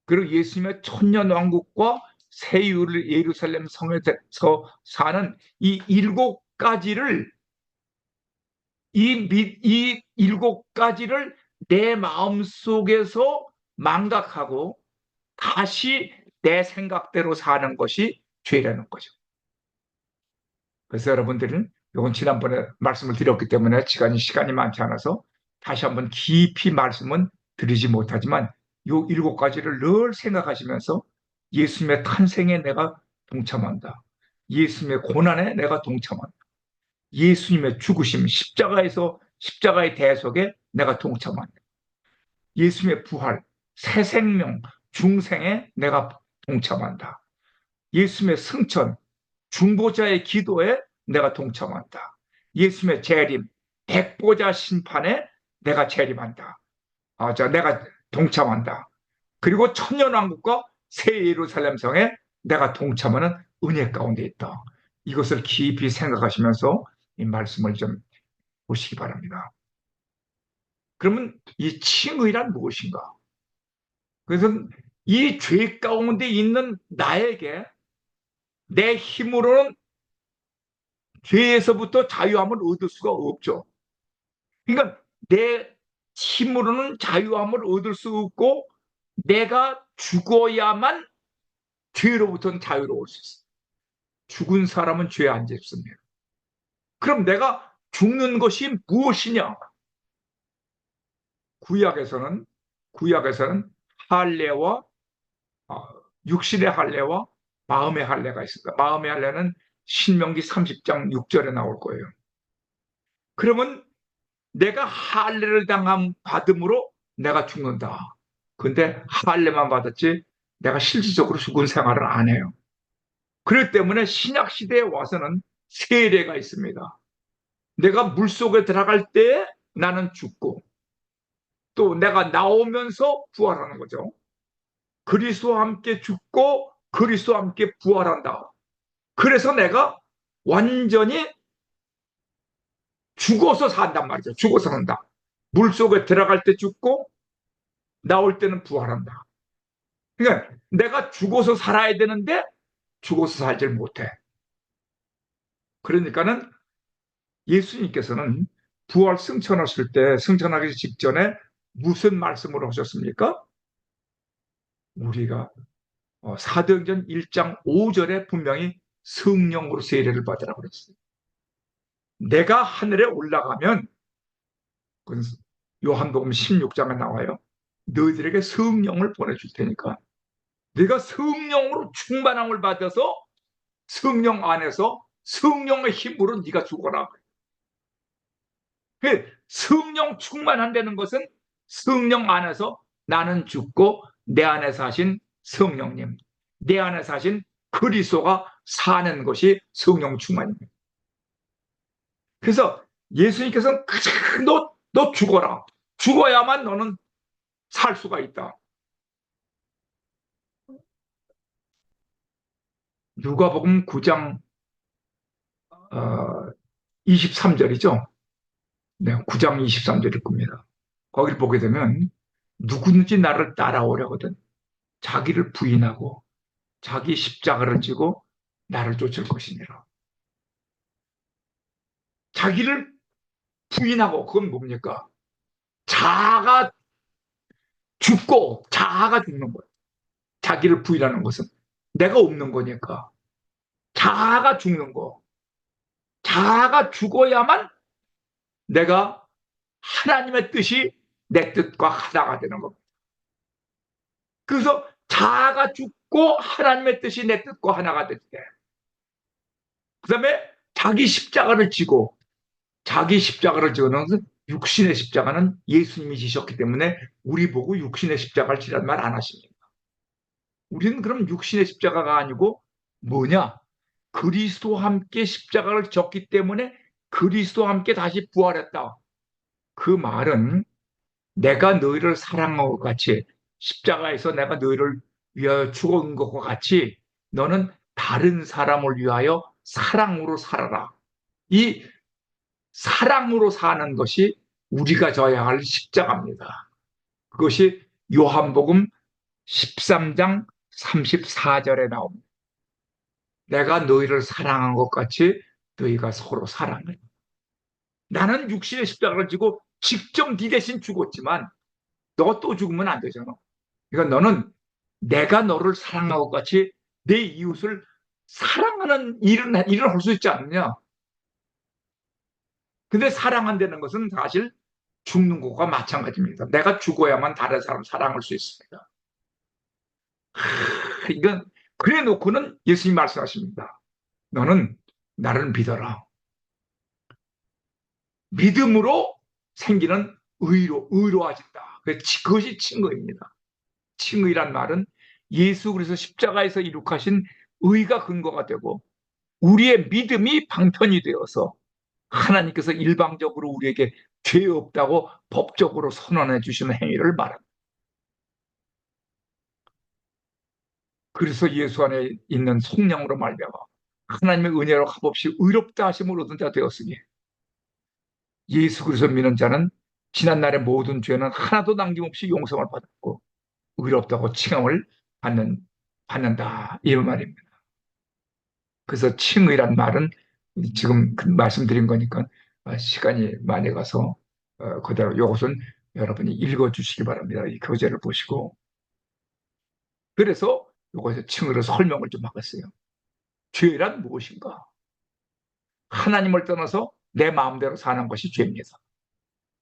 그리고 예수님의 천년왕국과 새 예루살렘 성에서 사는 이 7가지를 이 7가지를 내 마음속에서 망각하고 다시 내 생각대로 사는 것이 죄라는 거죠. 그래서 여러분들은 이건 지난번에 말씀을 드렸기 때문에 시간이 많지 않아서 다시 한번 깊이 말씀은 드리지 못하지만 이 7가지를 늘 생각하시면서 예수님의 탄생에 내가 동참한다. 예수님의 고난에 내가 동참한다. 예수님의 죽으심, 십자가의 대속에 내가 동참한다. 예수님의 부활, 새 생명, 중생에 내가 동참한다. 예수님의 승천, 중보자의 기도에 내가 동참한다. 예수님의 재림, 백보자 심판에 내가 재림한다. 내가 동참한다. 그리고 천년왕국과 새 예루살렘 성에 내가 동참하는 은혜 가운데 있다. 이것을 깊이 생각하시면서 이 말씀을 좀 보시기 바랍니다. 그러면 이 칭의란 무엇인가? 그래서 이 죄 가운데 있는 나에게 내 힘으로는 죄에서부터 자유함을 얻을 수가 없죠. 그러니까 내 힘으로는 자유함을 얻을 수 없고 내가 죽어야만 죄로부터는 자유로울 수 있어요. 죽은 사람은 죄 안 짓습니다. 그럼 내가 죽는 것이 무엇이냐? 구약에서는 구약에서는 할례와 육신의 할례와 마음의 할례가 있습니다. 마음의 할례는 신명기 30장 6절에 나올 거예요. 그러면 내가 할례를 받음으로 내가 죽는다. 근데 할례만 받았지 내가 실질적으로 죽은 생활을 안 해요. 그렇기 때문에 신약 시대에 와서는 세례가 있습니다. 내가 물속에 들어갈 때 나는 죽고 또 내가 나오면서 부활하는 거죠. 그리스도와 함께 죽고 그리스도와 함께 부활한다. 그래서 내가 완전히 죽어서 산단 말이죠. 죽어서 산다. 물속에 들어갈 때 죽고 나올 때는 부활한다. 그러니까 내가 죽어서 살아야 되는데 죽어서 살질 못해. 그러니까는 예수님께서는 부활 승천하실 때 승천하기 직전에 무슨 말씀을 하셨습니까? 우리가 사도행전 1장 5절에 분명히 성령으로 세례를 받으라고 그랬어요. 내가 하늘에 올라가면 요한복음 16장에 나와요. 너희들에게 성령을 보내줄 테니까 네가 성령으로 충만함을 받아서 성령 안에서 성령의 힘으로 네가 죽어라. 성령 충만한다는 것은 성령 안에서 나는 죽고 내 안에 사신 성령님, 내 안에 사신 그리스도가 사는 것이 성령 충만입니다. 그래서 예수님께서는 너 죽어라. 죽어야만 너는 살 수가 있다. 누가복음 9장 23절이죠. 네, 9장 23절일 겁니다. 거기를 보게 되면 누구든지 나를 따라오려거든 자기를 부인하고 자기 십자가를 지고 나를 쫓을 것이니라. 자기를 부인하고 그건 뭡니까? 자아가 죽고 자아가 죽는 거예요. 자기를 부인하는 것은 내가 없는 거니까 자아가 죽는 거. 자아가 죽어야만 내가 하나님의 뜻이 내 뜻과 하나가 되는 겁니다. 그래서 자아가 죽고 하나님의 뜻이 내 뜻과 하나가 될 때, 그 다음에 자기 십자가를 지고, 자기 십자가를 지고는 육신의 십자가는 예수님이 지셨기 때문에 우리 보고 육신의 십자가를 지란 말 안 하십니다. 우리는 그럼 육신의 십자가가 아니고 뭐냐? 그리스도와 함께 십자가를 졌기 때문에 그리스도와 함께 다시 부활했다. 그 말은 내가 너희를 사랑하고 같이 십자가에서 내가 너희를 위하여 죽은 것과 같이 너는 다른 사람을 위하여 사랑으로 살아라. 이 사랑으로 사는 것이 우리가 져야 할 십자가입니다. 그것이 요한복음 13장 34절에 나옵니다. 내가 너희를 사랑한 것 같이 너희가 서로 사랑해. 나는 육신의 십자가를 지고 직접 네 대신 죽었지만 너 또 죽으면 안 되잖아. 그러니까 너는 내가 너를 사랑한 것 같이 내 이웃을 사랑하는 일을 할 수 있지 않느냐. 근데 사랑한다는 것은 사실 죽는 것과 마찬가지입니다. 내가 죽어야만 다른 사람 사랑할 수 있습니다. 이건 그래 놓고는 예수님 말씀하십니다. 너는 나를 믿어라. 믿음으로 생기는 의로워진다. 그것이 칭의입니다. 칭의란 말은 예수 그리스도 십자가에서 이룩하신 의가 근거가 되고 우리의 믿음이 방편이 되어서 하나님께서 일방적으로 우리에게 죄 없다고 법적으로 선언해 주시는 행위를 말합니다. 그래서 예수 안에 있는 성령으로 말미암아 하나님의 은혜로 값없이 의롭다 하심을 얻은 자 되었으니 예수 그리스도 믿는 자는 지난날의 모든 죄는 하나도 남김없이 용서를 받았고 의롭다고 칭함을 받는다 이 말입니다. 그래서 칭의란 말은 지금 그 말씀드린 거니까 시간이 많이 가서 그대로 이것은 여러분이 읽어주시기 바랍니다. 이 교재를 보시고 그래서 이것에 칭의로 설명을 좀 하겠어요. 죄란 무엇인가? 하나님을 떠나서 내 마음대로 사는 것이 죄입니다.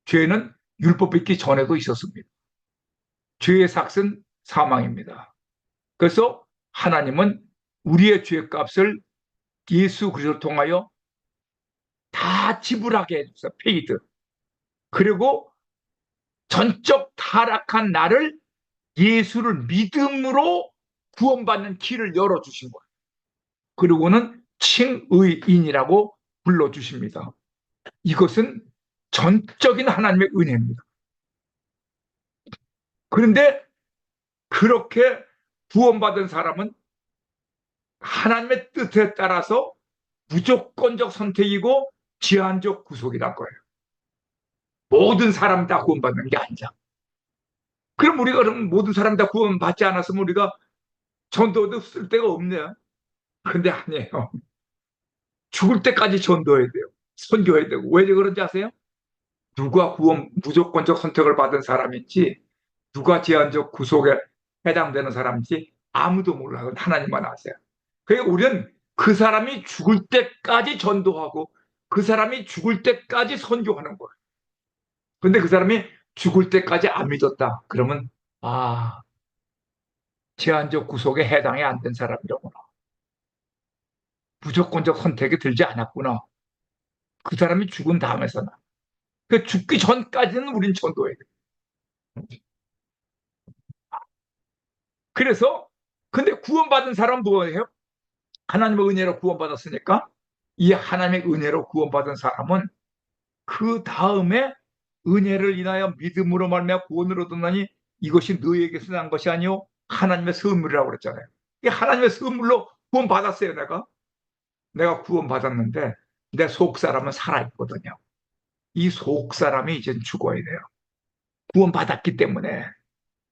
죄는 율법 있기 전에도 있었습니다. 죄의 삭은 사망입니다. 그래서 하나님은 우리의 죄값을 예수 그리스도를 통하여 다 지불하게 해주세요. 페이드. 그리고 전적 타락한 나를 예수를 믿음으로 구원받는 길을 열어주신 거예요. 그리고는 칭의인이라고 불러주십니다. 이것은 전적인 하나님의 은혜입니다. 그런데 그렇게 구원받은 사람은 하나님의 뜻에 따라서 무조건적 선택이고 제한적 구속이란 거예요. 모든 사람 다 구원받는 게 아니야. 그럼 우리가 그럼 모든 사람 다 구원받지 않았으면 우리가 전도도 쓸 데가 없네요. 근데 아니에요. 죽을 때까지 전도해야 돼요. 선교해야 되고. 왜 그런지 아세요? 누가 구원 무조건적 선택을 받은 사람인지 누가 제한적 구속에 해당되는 사람인지 아무도 몰라요. 하나님만 아세요. 그러니까 우리는 그 사람이 죽을 때까지 전도하고 그 사람이 죽을 때까지 선교하는 거예요. 근데 그 사람이 죽을 때까지 안 믿었다. 그러면 제한적 구속에 해당이 안 된 사람이라구나. 무조건적 선택이 들지 않았구나. 그 사람이 죽은 다음에서나. 그 죽기 전까지는 우린 전도해야 돼. 그래서 근데 구원받은 사람은 뭐예요? 하나님의 은혜로 구원받았으니까 이 하나님의 은혜로 구원받은 사람은 그 다음에 은혜를 인하여 믿음으로 말미암아 구원을 얻었나니 이것이 너희에게서 난 것이 아니요 하나님의 선물이라고 그랬잖아요. 이 하나님의 선물로 구원받았어요. 내가 구원받았는데 내 속사람은 살아있거든요. 이 속사람이 이제 죽어야 돼요. 구원받았기 때문에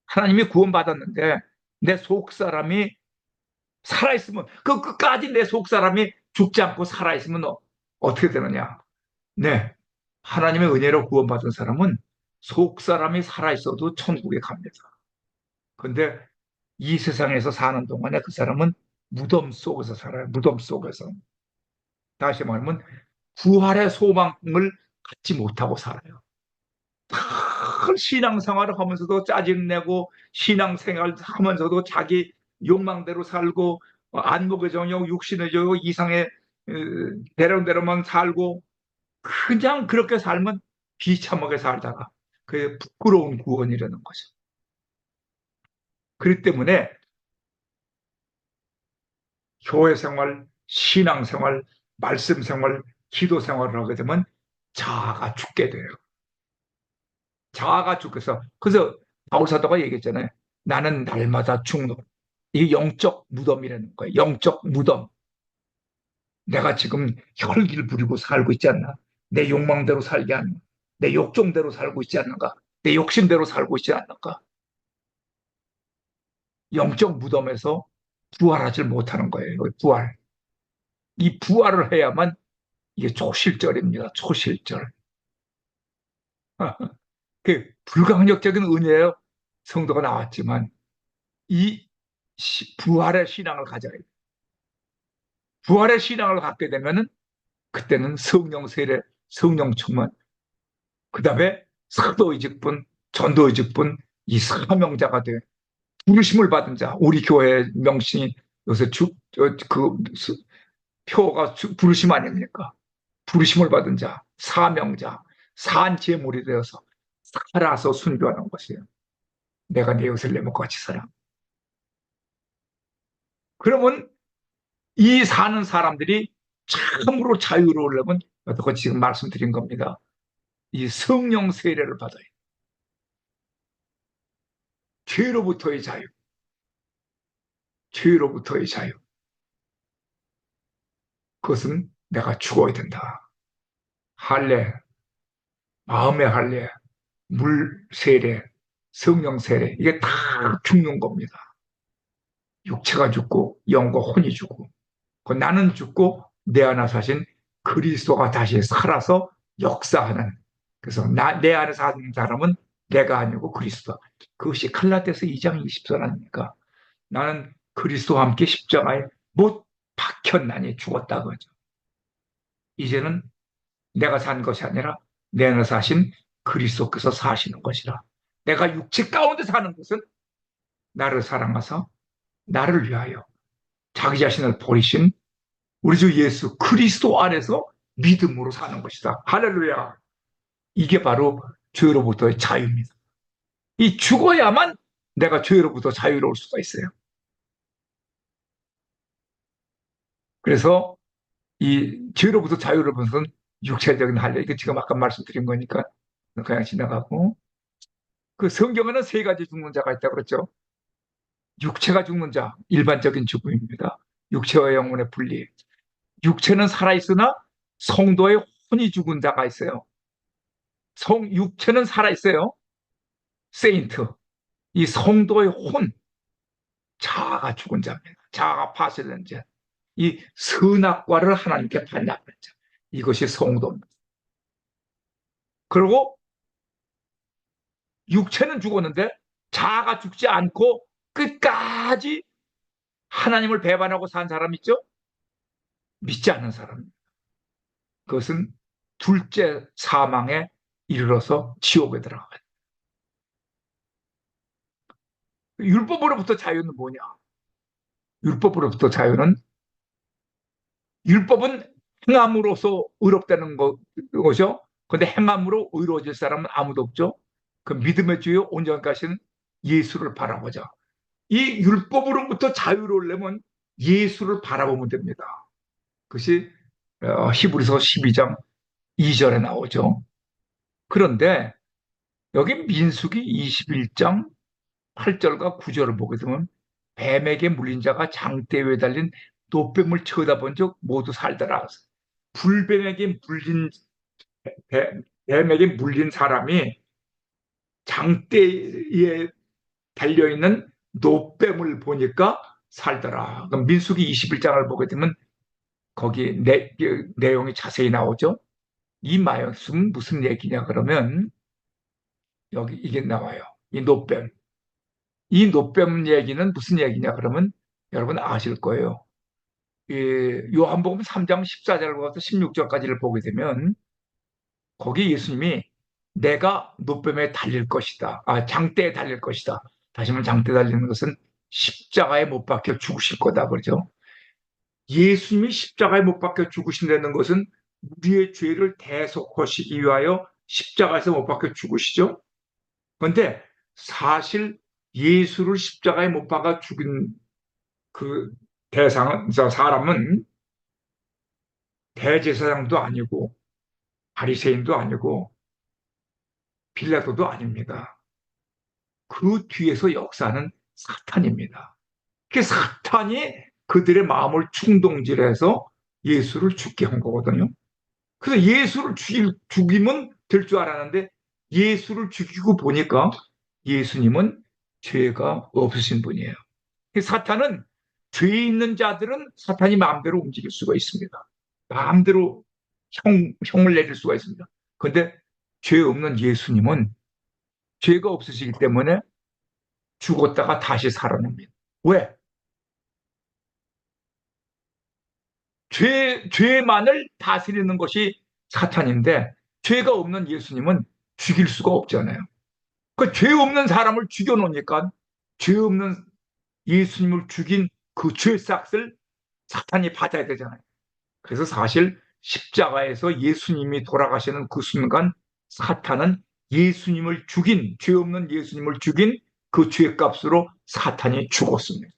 하나님이 구원받았는데 내 속사람이 살아있으면 그 끝까지 내 속사람이 죽지 않고 살아있으면 어떻게 되느냐. 네, 하나님의 은혜로 구원받은 사람은 속사람이 살아있어도 천국에 갑니다. 근데 이 세상에서 사는 동안에 그 사람은 무덤 속에서 살아요. 무덤 속에서. 다시 말하면 부활의 소망을 갖지 못하고 살아요. 신앙생활을 하면서도 짜증내고 신앙생활 하면서도 자기 욕망대로 살고 안목의 정욕, 육신의 정욕, 이상의 대로대로만 살고 그냥 그렇게 살면 비참하게 살다가 그게 부끄러운 구원이라는 거죠. 그렇기 때문에 교회 생활, 신앙 생활, 말씀 생활, 기도 생활을 하게 되면 자아가 죽게 돼요. 자아가 죽어서 그래서 바울 사도가 얘기했잖아요. 나는 날마다 죽노. 이 영적 무덤이라는 거예요. 영적 무덤. 내가 지금 혈기를 부리고 살고 있지 않나? 내 욕망대로 살지 않나? 내 욕종대로 살고 있지 않는가? 내 욕심대로 살고 있지 않는가? 영적 무덤에서 부활하지 못하는 거예요. 부활. 이 부활을 해야만 이게 초실절입니다. 초실절. 그 불강력적인 은혜예요. 성도가 나왔지만 이 부활의 신앙을 가져야 돼요. 부활의 신앙을 갖게 되면은 그때는 성령 세례, 성령 충만, 그 다음에 사도의 직분, 전도의 직분, 이 사명자가 돼 부르심을 받은 자. 우리 교회 명칭이 요새 그 표가 부르심 아닙니까? 부르심을 받은 자, 사명자, 산 제물이 되어서 살아서 순교하는 것이에요. 내가 내 예루살렘과 같이 살아. 그러면 이 사는 사람들이 참으로 자유로우려면 어떻게 지금 말씀드린 겁니다. 이 성령 세례를 받아요. 죄로부터의 자유, 죄로부터의 자유. 그것은 내가 죽어야 된다. 할례, 마음의 할례, 물 세례, 성령 세례, 이게 다 죽는 겁니다. 육체가 죽고 영과 혼이 죽고, 그 나는 죽고 내 안에 사신 그리스도가 다시 살아서 역사하는. 그래서 내 안에 사는 사람은 내가 아니고 그리스도. 그것이 갈라디아서 2장 20절 아닙니까? 나는 그리스도와 함께 십자가에 못 박혔나니 죽었다 그죠. 이제는 내가 산 것이 아니라 내 안에 사신 그리스도께서 사시는 것이라. 내가 육체 가운데 사는 것은 나를 사랑하사 나를 위하여 자기 자신을 버리신 우리 주 예수 그리스도 안에서 믿음으로 사는 것이다. 할렐루야. 이게 바로 죄로부터의 자유입니다. 이 죽어야만 내가 죄로부터 자유로울 수가 있어요. 그래서 이 죄로부터 자유로운 것은 육체적인 할례. 이거 지금 아까 말씀드린 거니까 그냥 지나가고. 그 성경에는 세 가지 죽는 자가 있다고 그랬죠. 육체가 죽는 자, 일반적인 죽음입니다. 육체와 영혼의 분리. 육체는 살아있으나 성도의 혼이 죽은 자가 있어요. 육체는 살아있어요. 세인트. 이 성도의 혼, 자아가 죽은 자입니다. 자아가 파쇄된 자. 이 선악과를 하나님께 반납한 자. 이것이 성도입니다. 그리고 육체는 죽었는데 자아가 죽지 않고 끝까지 하나님을 배반하고 산 사람 있죠? 믿지 않는 사람. 그것은 둘째 사망에 이르러서 지옥에 들어가요. 율법으로부터 자유는 뭐냐? 율법으로부터 자유는 율법은 행함으로써 의롭다는 것이죠. 그런데 행함으로 의로워질 사람은 아무도 없죠. 그 믿음의 주요 온전하신 예수를 바라보자. 이 율법으로부터 자유로우려면 예수를 바라보면 됩니다. 그것이 히브리서 12장 2절에 나오죠. 그런데 여기 민수기 21장 8절과 9절을 보게 되면 뱀에게 물린 자가 장대 위에 달린 노뱀을 쳐다본 적 모두 살더라. 불뱀에게 물린 뱀에게 물린 사람이 장대에 달려있는 노뱀을 보니까 살더라. 그럼 민수기 21장을 보게 되면 거기 내용이 자세히 나오죠. 이 말씀은 무슨 얘기냐 그러면 여기 이게 나와요. 이 노뱀. 이 노뱀 얘기는 무슨 얘기냐 그러면 여러분 아실 거예요. 요한복음 3장 14절부터 16절까지를 보게 되면 거기 예수님이 내가 노뱀에 달릴 것이다. 장대에 달릴 것이다. 다시 말하면 장대에 달리는 것은 십자가에 못 박혀 죽으실 거다. 그러죠. 예수님이 십자가에 못 박혀 죽으신다는 것은 우리의 죄를 대속하시기 위하여 십자가에서 못 박혀 죽으시죠. 그런데 사실 예수를 십자가에 못 박아 죽인 그 사람은 대제사장도 아니고 바리새인도 아니고 빌라도도 아닙니다. 그 뒤에서 역사는 사탄입니다. 그 사탄이 그들의 마음을 충동질해서 예수를 죽게 한 거거든요. 그래서 예수를 죽이면 될 줄 알았는데 예수를 죽이고 보니까 예수님은 죄가 없으신 분이에요. 사탄은 죄 있는 자들은 사탄이 마음대로 움직일 수가 있습니다. 마음대로 형을 내릴 수가 있습니다. 그런데 죄 없는 예수님은 죄가 없으시기 때문에 죽었다가 다시 살아납니다. 왜? 죄만을 다스리는 것이 사탄인데 죄가 없는 예수님은 죽일 수가 없잖아요. 그 죄 없는 사람을 죽여놓으니까 죄 없는 예수님을 죽인 그 죄싹을 사탄이 받아야 되잖아요. 그래서 사실 십자가에서 예수님이 돌아가시는 그 순간 사탄은 예수님을 죽인, 죄 없는 예수님을 죽인 그 죄값으로 사탄이 죽었습니다.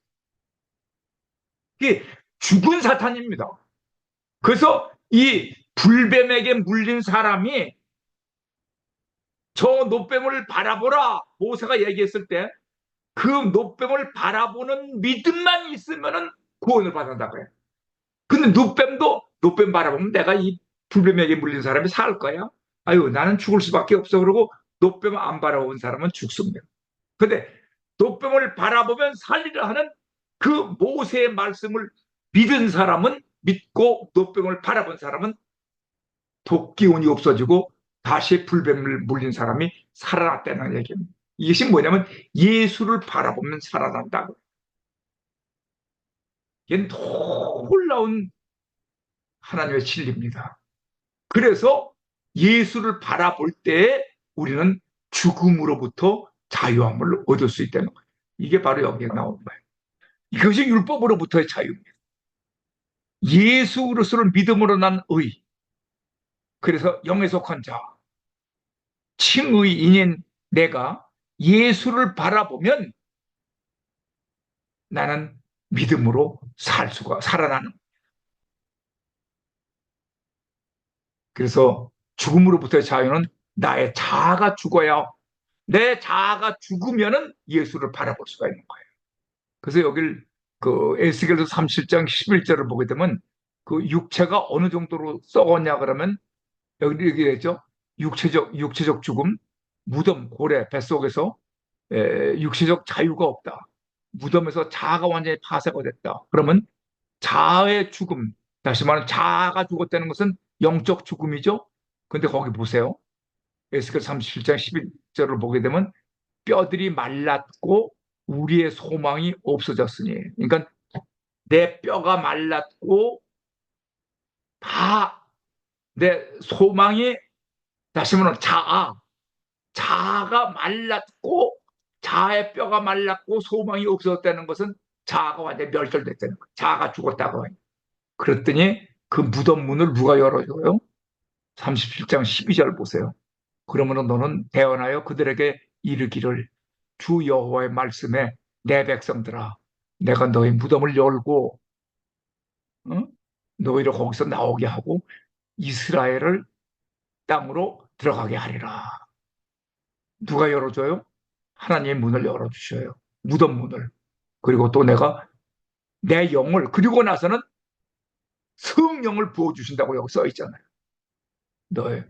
이게 죽은 사탄입니다. 그래서 이 불뱀에게 물린 사람이 저 노뱀을 바라보라 모세가 얘기했을 때 그 노뱀을 바라보는 믿음만 있으면은 구원을 받는다고 해요. 근데 노뱀도 노뱀 바라보면 내가 이 불뱀에게 물린 사람이 살 거야. 아유 나는 죽을 수밖에 없어. 그러고 노뱀 안 바라본 사람은 죽습니다. 근데 노뱀을 바라보면 살리라 하는 그 모세의 말씀을 믿은 사람은 믿고 노뱀을 바라본 사람은 독기운이 없어지고 다시 불뱀을 물린 사람이 살아났다는 얘기입니다. 이것이 뭐냐면 예수를 바라보면 살아난다고. 이게 놀라운 하나님의 진리입니다. 그래서 예수를 바라볼 때 우리는 죽음으로부터 자유함을 얻을 수 있다는 거예요. 이게 바로 여기에 나오는 거예요. 이것이 율법으로부터의 자유입니다. 예수 그리스도를 믿음으로 난 의, 그래서 영에 속한 자, 칭의인인 내가 예수를 바라보면 나는 믿음으로 살아나는. 그래서 죽음으로부터의 자유는 나의 자아가 죽어야, 내 자아가 죽으면은 예수를 바라볼 수가 있는 거예요. 그래서 여길 그 에스겔서 37장 11절을 보게 되면 그 육체가 어느 정도로 썩었냐 그러면 여기 얘기했죠. 육체적 죽음, 무덤, 고래, 뱃속에서 육체적 자유가 없다. 무덤에서 자아가 완전히 파쇄가 됐다. 그러면 자아의 죽음, 다시 말하면 자아가 죽었다는 것은 영적 죽음이죠. 근데 거기 보세요. 에스겔 37장 11절을 보게 되면 뼈들이 말랐고 우리의 소망이 없어졌으니. 그러니까 내 뼈가 말랐고 다 내 소망이, 다시 말하면 자아가 말랐고 자아의 뼈가 말랐고 소망이 없어졌다는 것은 자아가 완전히 멸절됐다는 거예요. 자아가 죽었다고 해요. 그랬더니 그 무덤 문을 누가 열어줘요? 37장 12절 보세요. 그러면 너는 대언하여 그들에게 이르기를 주 여호와의 말씀에 내 백성들아 내가 너희 무덤을 열고 응? 너희를 거기서 나오게 하고 이스라엘을 땅으로 들어가게 하리라. 누가 열어줘요? 하나님의 문을 열어주셔요. 무덤 문을. 그리고 또 내가 내 영을, 그리고 나서는 성령을 부어주신다고 여기 써 있잖아요. 너희,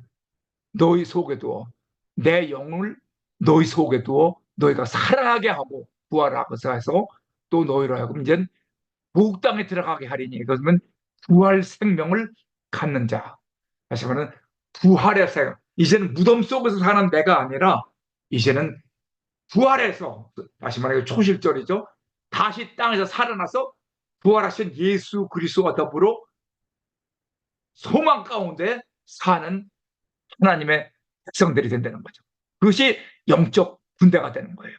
너희 속에 두어. 내 영을 너희 속에 두어 너희가 살아나게 하고 부활하고서 해서 또 너희로 하여금 이제 복 땅에 들어가게 하리니. 그러면 부활 생명을 갖는 자. 다시 말하면 부활의 생명. 이제는 무덤 속에서 사는 내가 아니라 이제는 부활해서, 다시 말해 초실절이죠. 다시 땅에서 살아나서 부활하신 예수 그리스도와 더불어 소망 가운데 사는 하나님의 백성들이 된다는 거죠. 그것이 영적 군대가 되는 거예요.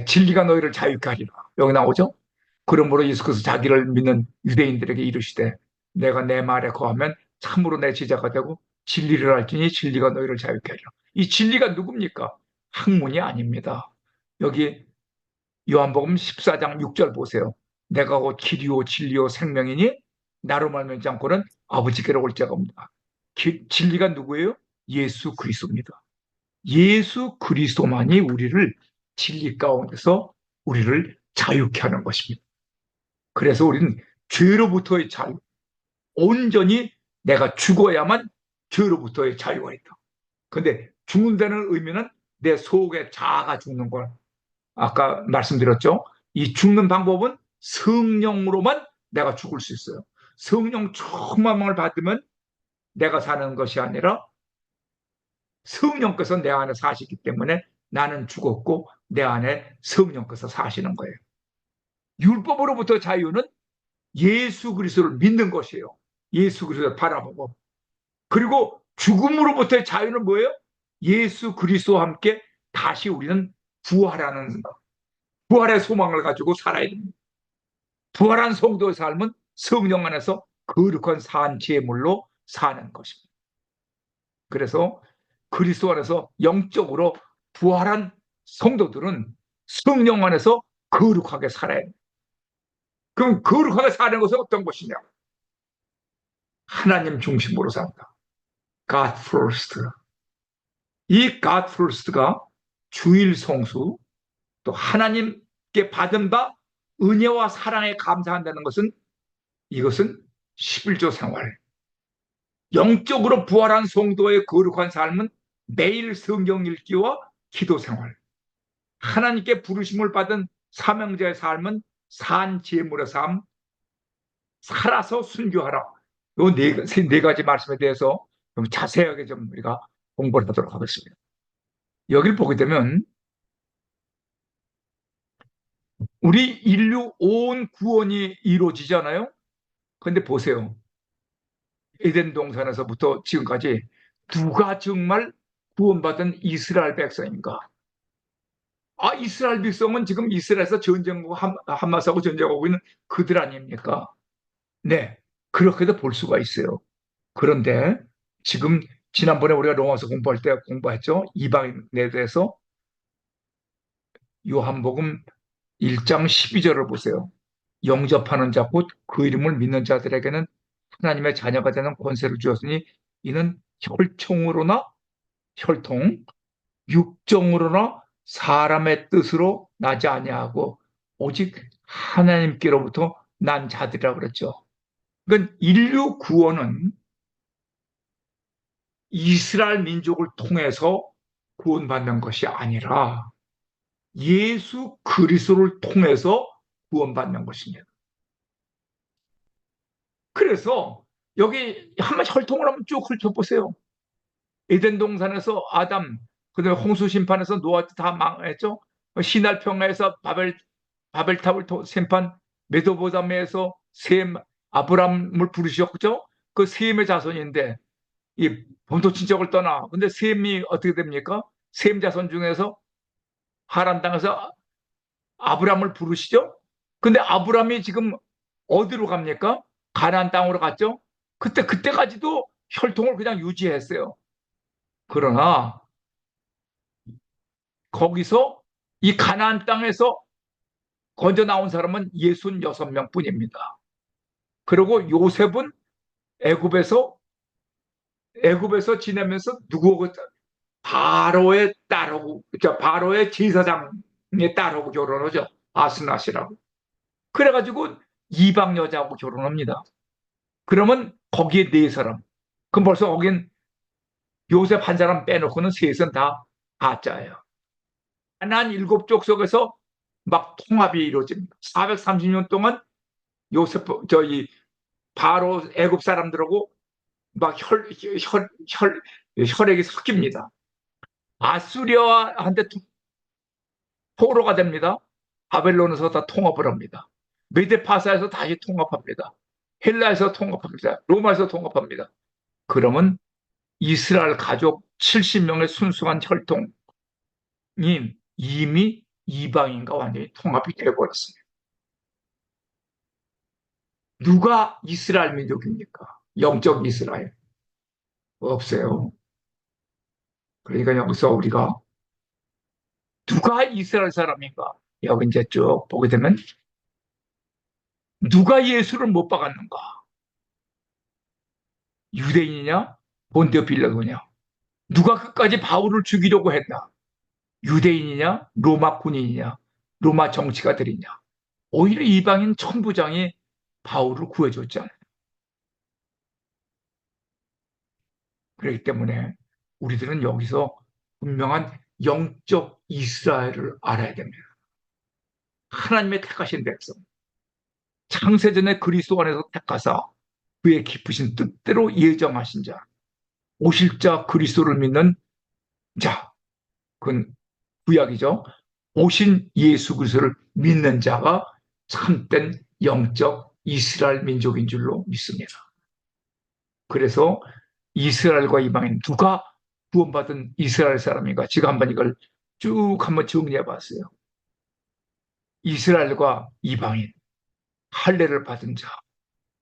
진리가 너희를 자유케 하리라. 여기 나오죠. 그러므로 예수께서 자기를 믿는 유대인들에게 이르시되 내가 내 말에 거하면 참으로 내 제자가 되고 진리를 알지니 진리가 너희를 자유케 하리라. 이 진리가 누굽니까? 학문이 아닙니다. 여기 요한복음 14장 6절 보세요. 내가 곧 길이요 진리요 생명이니 나로 말미암지 않고는 아버지께로 올 자가 없다. 진리가 누구예요? 예수 그리스도입니다. 예수 그리스도만이 우리를 진리 가운데서 우리를 자유케 하는 것입니다. 그래서 우리는 죄로부터의 자유, 온전히 내가 죽어야만 죄로부터의 자유가 있다. 근데 죽는다는 의미는 내 속에 자아가 죽는 걸 아까 말씀드렸죠. 이 죽는 방법은 성령으로만 내가 죽을 수 있어요. 성령 충만을 받으면 내가 사는 것이 아니라 성령께서 내 안에 사시기 때문에 나는 죽었고 내 안에 성령께서 사시는 거예요. 율법으로부터 자유는 예수 그리스도를 믿는 것이에요. 예수 그리스도를 바라보고. 그리고 죽음으로부터의 자유는 뭐예요? 예수 그리스도와 함께 다시 우리는 부활하는, 부활의 소망을 가지고 살아야 됩니다. 부활한 성도의 삶은 성령 안에서 거룩한 산 제물로 사는 것입니다. 그래서 그리스도 안에서 영적으로 부활한 성도들은 성령 안에서 거룩하게 살아야 됩니다. 그럼 거룩하게 사는 것은 어떤 것이냐? 하나님 중심으로 산다. God first. 이 God first가 주일 성수, 또 하나님께 받은 바 은혜와 사랑에 감사한다는 것은, 이것은 11조 생활, 영적으로 부활한 성도의 거룩한 삶은 매일 성경 읽기와 기도 생활, 하나님께 부르심을 받은 사명자의 삶은 산 제물의 삶, 살아서 순교하라. 이 네 가지 말씀에 대해서 좀 자세하게 좀 우리가 공부를 하도록 하겠습니다. 여기를 보게 되면 우리 인류 온 구원이 이루어지잖아요. 근데 보세요. 에덴 동산에서부터 지금까지 누가 정말 구원받은 이스라엘 백성인가? 아, 이스라엘 백성은 지금 이스라엘에서 전쟁하고 하마스하고 전쟁하고 있는 그들 아닙니까? 네, 그렇게도 볼 수가 있어요. 그런데 지금 지난번에 우리가 로마서 공부할 때 공부했죠. 이방인에 대해서 요한복음 1장 12절을 보세요. 영접하는 자 곧 그 이름을 믿는 자들에게는 하나님의 자녀가 되는 권세를 주었으니 이는 혈통으로나 혈통, 육정으로나 사람의 뜻으로 나지 아니하고 오직 하나님께로부터 난 자들이라 그랬죠. 그러니까 인류 구원은 이스라엘 민족을 통해서 구원받는 것이 아니라 예수 그리스도를 통해서 구원받는 것입니다. 그래서 여기 한번 혈통을 한번 쭉 훑어보세요. 에덴 동산에서 아담, 그다음에 홍수 심판에서 노아 다 망했죠. 시날 평야에서 바벨탑을 심판, 메소포타미아에서 셈, 아브람을 부르셨죠. 그 셈의 자손인데 이 본토 친척을 떠나. 근데 셈이 어떻게 됩니까? 셈 자손 중에서 하란 땅에서 아브람을 부르시죠. 근데 아브람이 지금 어디로 갑니까? 가나안 땅으로 갔죠. 그때까지도 혈통을 그냥 유지했어요. 그러나 거기서 이 가나안 땅에서 건져 나온 사람은 66명 뿐입니다. 그리고 요셉은 애굽에서 지내면서 누구 바로의 딸하고, 바로의 제사장의 딸하고 결혼하죠. 아스나시라고. 그래가지고 이방 여자하고 결혼합니다. 그러면 거기에 네 사람. 그럼 벌써 거긴 요셉 한 사람 빼놓고는 셋은 다 가짜예요. 가나안 7족속에서 막 통합이 이루어집니다. 430년 동안 요셉, 저희 바로 애굽 사람들하고 막 혈액이 섞입니다. 아수리아한테 포로가 됩니다. 바벨론에서 다 통합을 합니다. 메데파사에서 다시 통합합니다. 헬라에서 통합합니다. 로마에서 통합합니다. 그러면 이스라엘 가족 70명의 순수한 혈통이 이미 이방인과 완전히 통합이 되어버렸습니다. 누가 이스라엘 민족입니까? 영적 이스라엘. 없어요. 그러니까 여기서 우리가 누가 이스라엘 사람인가? 여기 이제 쭉 보게 되면 누가 예수를 못 박았는가? 유대인이냐? 본디오 빌라도냐? 누가 끝까지 바울을 죽이려고 했나? 유대인이냐? 로마 군인이냐? 로마 정치가들이냐? 오히려 이방인 천부장이 바울을 구해줬잖아요. 그렇기 때문에 우리들은 여기서 분명한 영적 이스라엘을 알아야 됩니다. 하나님의 택하신 백성. 창세전에 그리스도 안에서 택하사 그의 깊으신 뜻대로 예정하신 자. 오실 자 그리스도를 믿는 자. 그건 구약이죠. 오신 예수 그리스도를 믿는 자가 참된 영적 이스라엘 민족인 줄로 믿습니다. 그래서 이스라엘과 이방인 누가 구원받은 이스라엘 사람인가? 지금 한번 이걸 쭉 한번 정리해 봤어요. 이스라엘과 이방인, 할례를 받은 자,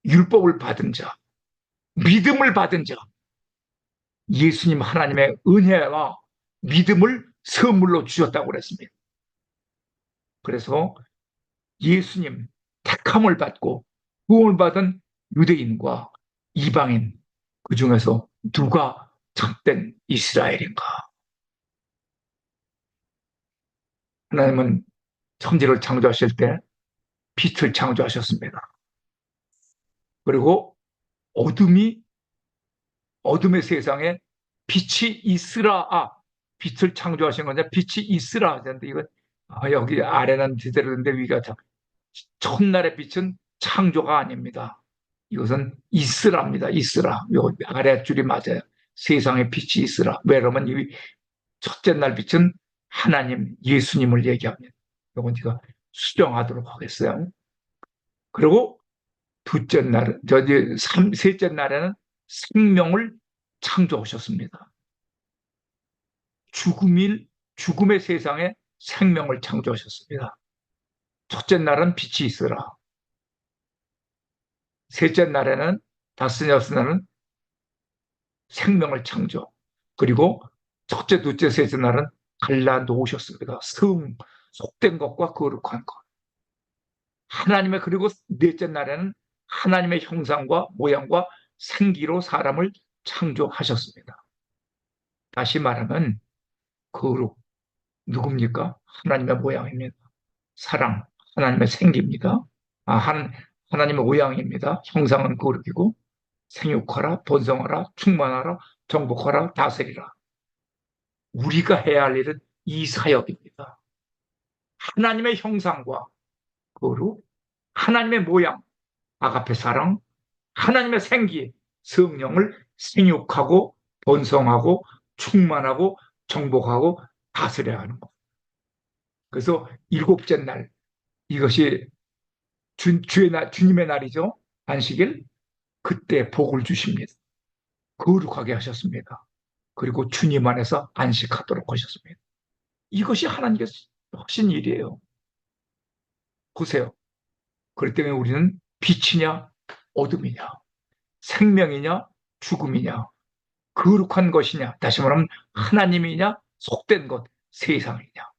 율법을 받은 자, 믿음을 받은 자, 예수님 하나님의 은혜와 믿음을 선물로 주셨다고 그랬습니다. 그래서 예수님 택함을 받고 구원을 받은 유대인과 이방인 그 중에서 누가 참된 이스라엘인가? 하나님은 천지를 창조하실 때 빛을 창조하셨습니다. 그리고 어둠이 어둠의 세상에 빛이 있으라. 빛을 창조하신 건데 빛이 있으라 하는데 이건 여기 아래는 제대로 되는데 위가 첫날의 빛은 창조가 아닙니다. 이것은 있으랍니다. 있으라. 요 아래줄이 맞아요. 세상에 빛이 있으라. 왜냐면 이 첫째 날 빛은 하나님, 예수님을 얘기합니다. 이건 제가 수정하도록 하겠어요. 그리고 둘째 날, 셋째 날에는 생명을 창조하셨습니다. 죽음의 세상에 생명을 창조하셨습니다. 첫째 날은 빛이 있으라. 셋째 날에는, 다섯째, 여섯 날은 생명을 창조. 그리고 첫째, 둘째, 셋째 날은 갈라 놓으셨습니다. 속된 것과 거룩한 것. 하나님의, 그리고 넷째 날에는 하나님의 형상과 모양과 생기로 사람을 창조하셨습니다. 다시 말하면, 거룩, 누굽니까? 하나님의 모양입니다. 사랑, 하나님의 생기입니다. 하나님의 모양입니다. 형상은 거룩이고, 생육하라, 번성하라, 충만하라, 정복하라, 다스리라. 우리가 해야 할 일은 이 사역입니다. 하나님의 형상과 거룩, 하나님의 모양, 아가페 사랑, 하나님의 생기, 성령을 생육하고 번성하고 충만하고 정복하고 다스려야 하는 것. 그래서 일곱째 날, 이것이 주님의 날이죠. 안식일. 그때 복을 주십니다. 거룩하게 하셨습니다. 그리고 주님 안에서 안식하도록 하셨습니다. 이것이 하나님께서 하신 일이에요. 보세요. 그렇기 때문에 우리는 빛이냐 어둠이냐, 생명이냐 죽음이냐, 거룩한 것이냐, 다시 말하면 하나님이냐 속된 것 세상이냐,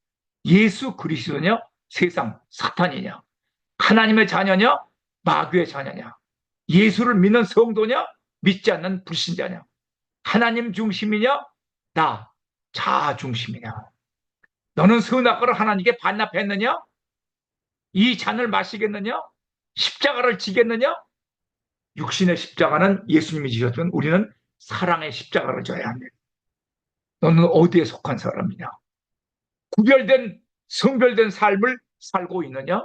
예수 그리스도냐 세상 사탄이냐, 하나님의 자녀냐 마귀의 자녀냐, 예수를 믿는 성도냐 믿지 않는 불신자냐, 하나님 중심이냐 나 자아 중심이냐, 너는 선악과를 하나님께 반납했느냐, 이 잔을 마시겠느냐, 십자가를 지겠느냐. 육신의 십자가는 예수님이 지셨지만 우리는 사랑의 십자가를 져야 합니다. 너는 어디에 속한 사람이냐, 구별된 성별된 삶을 살고 있느냐.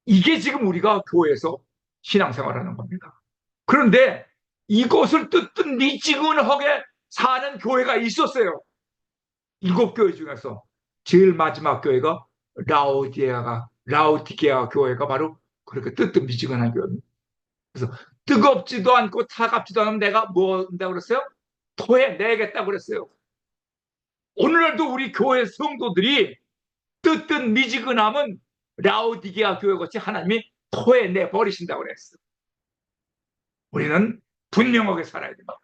이게 지금 우리가 교회에서 신앙생활하는 겁니다. 그런데 이것을 뜨뜻미지근하게 사는 교회가 있었어요. 7교회 중에서 제일 마지막 교회가 라오디게아 교회가 바로 그렇게 뜨뜻미지근한 교회입니다. 그래서 뜨겁지도 않고 차갑지도 않으면 내가 뭐 한다고 그랬어요? 토해내겠다고 그랬어요. 오늘날도 우리 교회 성도들이 뜨뜻미지근하면 라오디게아 교회 같이 하나님이 토해내 버리신다고 그랬어요. 우리는 분명하게 살아야 됩니다.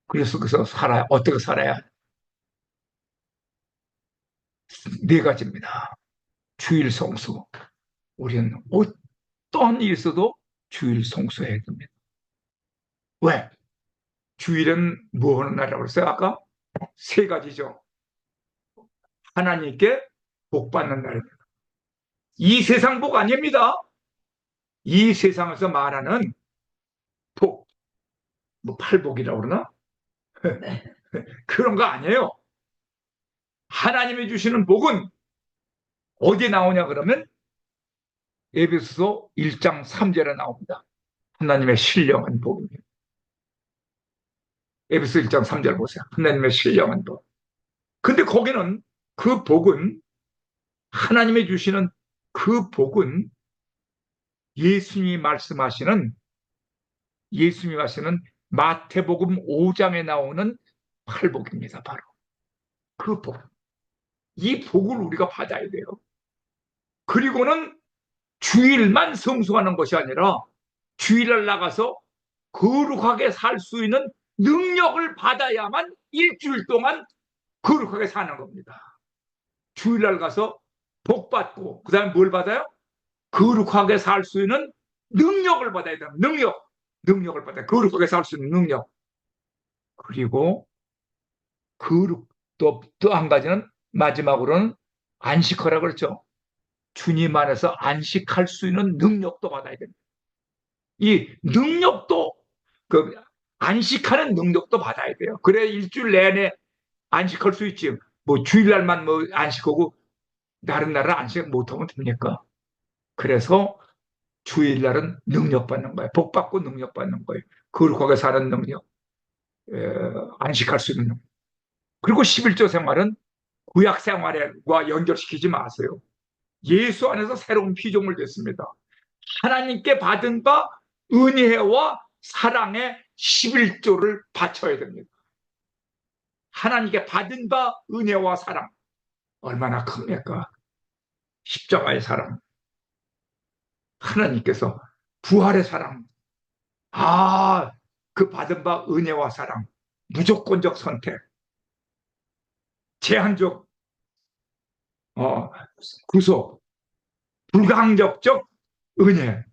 그래서 어떻게 살아야? 네 가지입니다. 주일 성수. 우리는 어떤 일이 있어도 주일 성수해야 됩니다. 왜? 주일은 뭐 하는 날이라고 그랬어요? 아까 세 가지죠. 하나님께 복 받는 날입니다. 이 세상 복 아닙니다. 이 세상에서 말하는 복, 뭐 팔복이라고 그러나? 그런 거 아니에요. 하나님이 주시는 복은 어디에 나오냐 그러면 에베소서 1장 3절에 나옵니다. 하나님의 신령한 복입니다. 에베소 1장 3절 보세요. 하나님의 신령한 복. 근데 거기는 그 복은 하나님이 주시는 그 복은 예수님이 말씀하시는 마태복음 5장에 나오는 팔복입니다. 바로 그 복. 이 복을 우리가 받아야 돼요. 그리고는 주일만 성수하는 것이 아니라 주일날 나가서 거룩하게 살 수 있는 능력을 받아야만 일주일 동안 거룩하게 사는 겁니다. 주일날 가서 복 받고 그 다음에 뭘 받아요? 거룩하게 살 수 있는 능력을 받아야 돼요. 능력을 받아야, 거룩하게 살 수 있는 능력. 그리고 거룩, 또 한 가지는 마지막으로는 안식하라 그랬죠. 주님 안에서 안식할 수 있는 능력도 받아야 됩니다. 이 능력도, 그 안식하는 능력도 받아야 돼요. 그래 일주일 내내 안식할 수 있지. 뭐 주일날만 뭐 안식하고 다른 날은 안식 못하면 됩니까? 그래서 주일날은 능력 받는 거예요. 복 받고 능력 받는 거예요. 거룩하게 사는 능력, 안식할 수 있는 능력. 그리고 11조 생활은 구약 생활과 연결시키지 마세요. 예수 안에서 새로운 피조물 됐습니다. 하나님께 받은 바 은혜와 사랑의 11조를 바쳐야 됩니다. 하나님께 받은 바 은혜와 사랑 얼마나 큽니까? 십자가의 사랑, 하나님께서 부활의 사랑, 아, 그 받은 바 은혜와 사랑, 무조건적 선택, 제한적 어, 구속, 불강력적 은혜,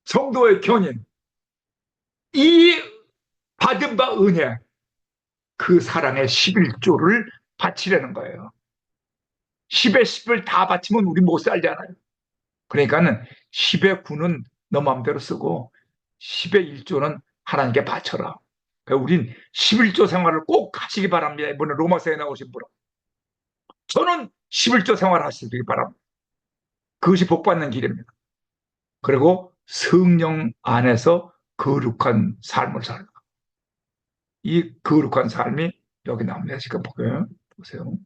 성도의 견인, 이 받은 바 은혜, 그 사랑의 11조를 바치려는 거예요. 10의 10을 다 바치면 우리 못 살잖아요. 그러니까는 10의 9는 너 마음대로 쓰고 10의 1조는 하나님께 바쳐라. 그러니까 우린 11조 생활을 꼭 하시기 바랍니다. 이번에 로마서에 나오신 분은. 저는 11조 생활 하시기 바랍니다. 그것이 복받는 길입니다. 그리고 성령 안에서 거룩한 삶을 살다. 이 거룩한 삶이 여기 나옵니다. 지금 보세요.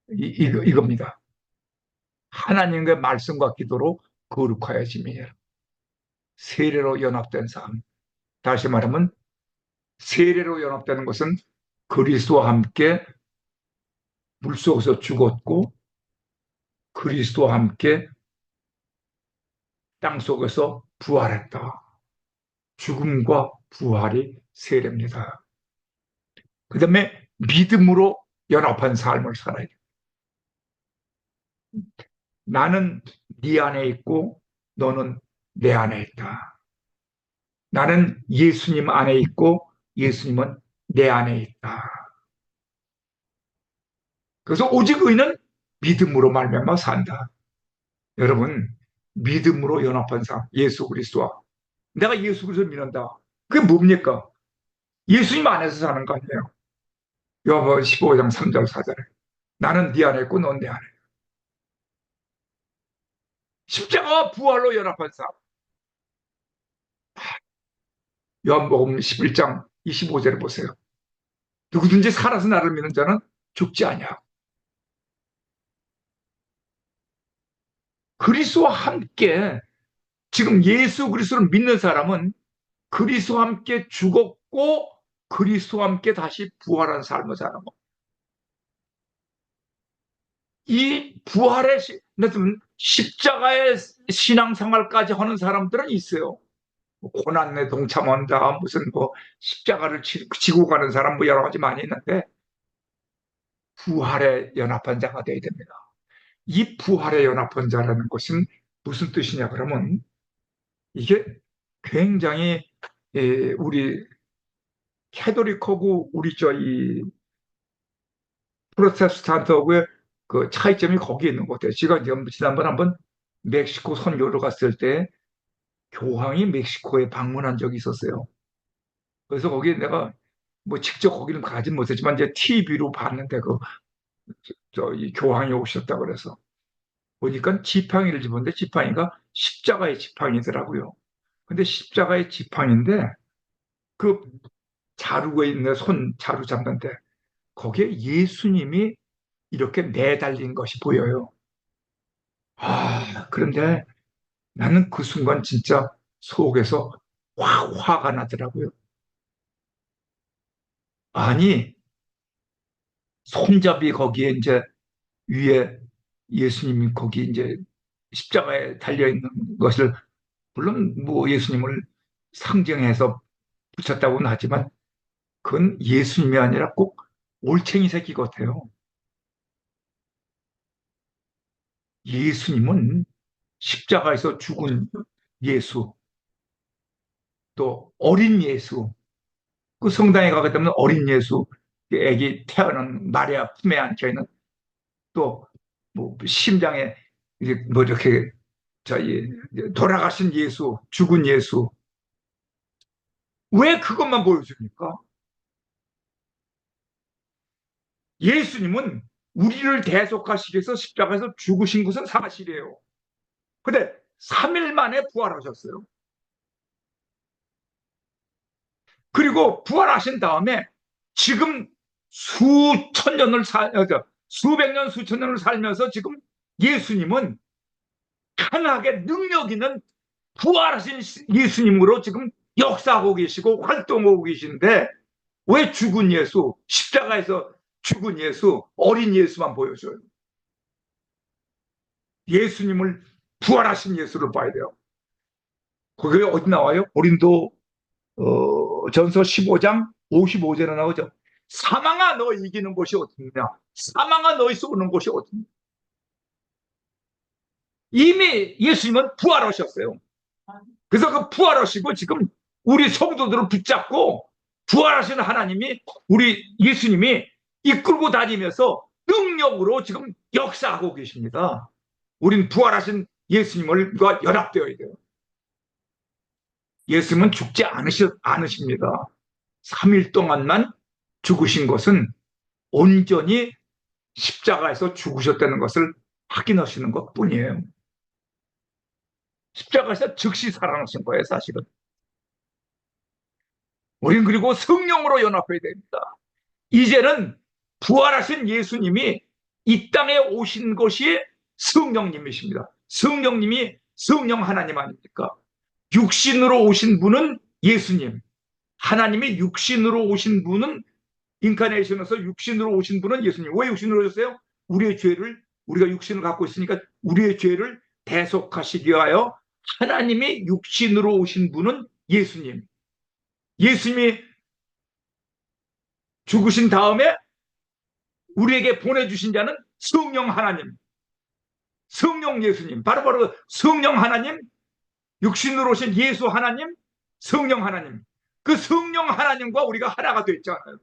이겁니다. 하나님의 말씀과 기도로 거룩하여짐이에요. 세례로 연합된 삶. 다시 말하면 세례로 연합되는 것은 그리스도와 함께 물속에서 죽었고 그리스도와 함께 땅속에서 부활했다. 죽음과 부활이 세례입니다. 그 다음에 믿음으로 연합한 삶을 살아야 돼. 나는 네 안에 있고 너는 내 안에 있다. 나는 예수님 안에 있고 예수님은 내 안에 있다. 그래서 오직 의는 믿음으로 말미암아 산다. 여러분, 믿음으로 연합한 삶, 예수 그리스도와 내가 예수 그리스도를 믿는다. 그게 뭡니까? 예수님 안에서 사는 거 아니에요. 요한복음 15장 3절 4절에 나는 네 안에 있고 넌 내 안에. 십자가와 부활로 연합한 삶. 요한복음 11장 25절에 보세요. 누구든지 살아서 나를 믿는 자는 죽지 아니하고 그리스도와 함께 지금 예수 그리스도를 믿는 사람은 그리스도와 함께 죽었고 그리스도와 함께 다시 부활한 삶을 사는 거. 이 부활의 십자가의 신앙생활까지 하는 사람들은 있어요. 뭐 고난에 동참한다, 무슨 뭐 십자가를 지고 가는 사람 뭐 여러 가지 많이 있는데 부활에 연합한 자가 되어야 됩니다. 이 부활에 연합한 자라는 것은 무슨 뜻이냐 그러면 이게 굉장히 우리 캐도릭하고 우리 저이 프로테스탄트하고의 그 차이점이 거기에 있는 것 같아요. 제가 지난번 한번 멕시코 선교를 갔을 때 교황이 멕시코에 방문한 적이 있었어요. 그래서 거기 내가 뭐 직접 거기는 가진 못했지만 이제 TV로 봤는데 이 교황이 오셨다 그래서 보니까 지팡이를 집었는데 지팡이가 십자가의 지팡이더라고요. 근데 십자가의 지팡이인데 그 자루가 있는 손 자루 잡는데 거기에 예수님이 이렇게 매달린 것이 보여요. 그런데 나는 그 순간 진짜 속에서 확 화가 나더라고요. 아니, 손잡이 거기에 이제 위에 예수님이 거기 이제 십자가에 달려 있는 것을 물론 뭐 예수님을 상징해서 붙였다고는 하지만 그건 예수님이 아니라 꼭 올챙이 새끼 같아요. 예수님은 십자가에서 죽은 예수, 또 어린 예수, 그 성당에 가게 되면 어린 예수, 그 아기 태어난 마리아 품에 안겨있는, 또 뭐 심장에 이제 뭐 이렇게 저희 돌아가신 예수, 죽은 예수, 왜 그것만 보여줍니까? 예수님은 우리를 대속하시기 위해서 십자가에서 죽으신 것은 사실이에요. 근데 3일 만에 부활하셨어요. 그리고 부활하신 다음에 지금 수천 년을 수백 년, 수천 년을 살면서 지금 예수님은 강하게 능력 있는 부활하신 예수님으로 지금 역사하고 계시고 활동하고 계신데, 왜 죽은 예수, 십자가에서 죽은 예수, 어린 예수만 보여줘요? 예수님을 부활하신 예수를 봐야 돼요. 그게 어디 나와요? 고린도 전서 15장 55절에 나오죠. 사망아 너 이기는 곳이 어딨냐? 사망아 너희 쏘는 곳이 어딨냐? 이미 예수님은 부활하셨어요. 그래서 그 부활하시고 지금 우리 성도들을 붙잡고 부활하시는 하나님이, 우리 예수님이 이끌고 다니면서 능력으로 지금 역사하고 계십니다. 우린 부활하신 예수님과 연합되어야 돼요. 예수님은 죽지 않으십니다. 3일 동안만 죽으신 것은 온전히 십자가에서 죽으셨다는 것을 확인하시는 것 뿐이에요. 십자가에서 즉시 살아나신 거예요, 사실은. 우린 그리고 성령으로 연합해야 됩니다. 이제는 부활하신 예수님이 이 땅에 오신 것이 성령님이십니다. 성령님이 성령 하나님 아닙니까? 육신으로 오신 분은 예수님, 하나님이 육신으로 오신 분은, 인카네이션에서 육신으로 오신 분은 예수님. 왜 육신으로 오셨어요? 우리의 죄를, 우리가 육신을 갖고 있으니까 우리의 죄를 대속하시기 위하여 하나님이 육신으로 오신 분은 예수님. 예수님이 죽으신 다음에 우리에게 보내주신 자는 성령 하나님, 성령 예수님, 바로 성령 하나님, 육신으로 오신 예수 하나님, 성령 하나님. 그 성령 하나님과 우리가 하나가 됐잖아요.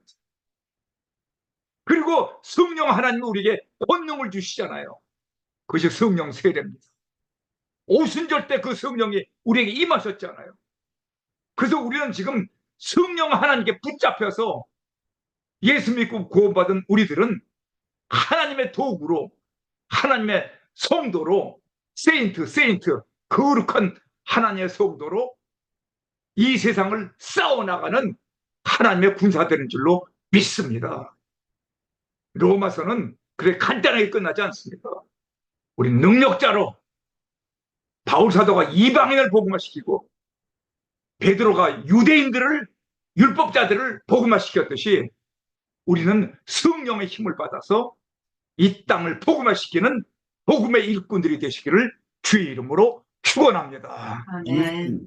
그리고 성령 하나님은 우리에게 권능을 주시잖아요. 그것이 성령 세례입니다. 오순절 때 그 성령이 우리에게 임하셨잖아요. 그래서 우리는 지금 성령 하나님께 붙잡혀서 예수 믿고 구원받은 우리들은 하나님의 도구로, 하나님의 성도로, 세인트, 거룩한 하나님의 성도로 이 세상을 싸워나가는 하나님의 군사들인 줄로 믿습니다. 로마서는 그렇게 간단하게 끝나지 않습니다. 우리 능력자로 바울 사도가 이방인을 복음화시키고 베드로가 유대인들을, 율법자들을 복음화시켰듯이 우리는 성령의 힘을 받아서 이 땅을 복음화시키는 복음의 일꾼들이 되시기를 주의 이름으로 축원합니다. 아멘.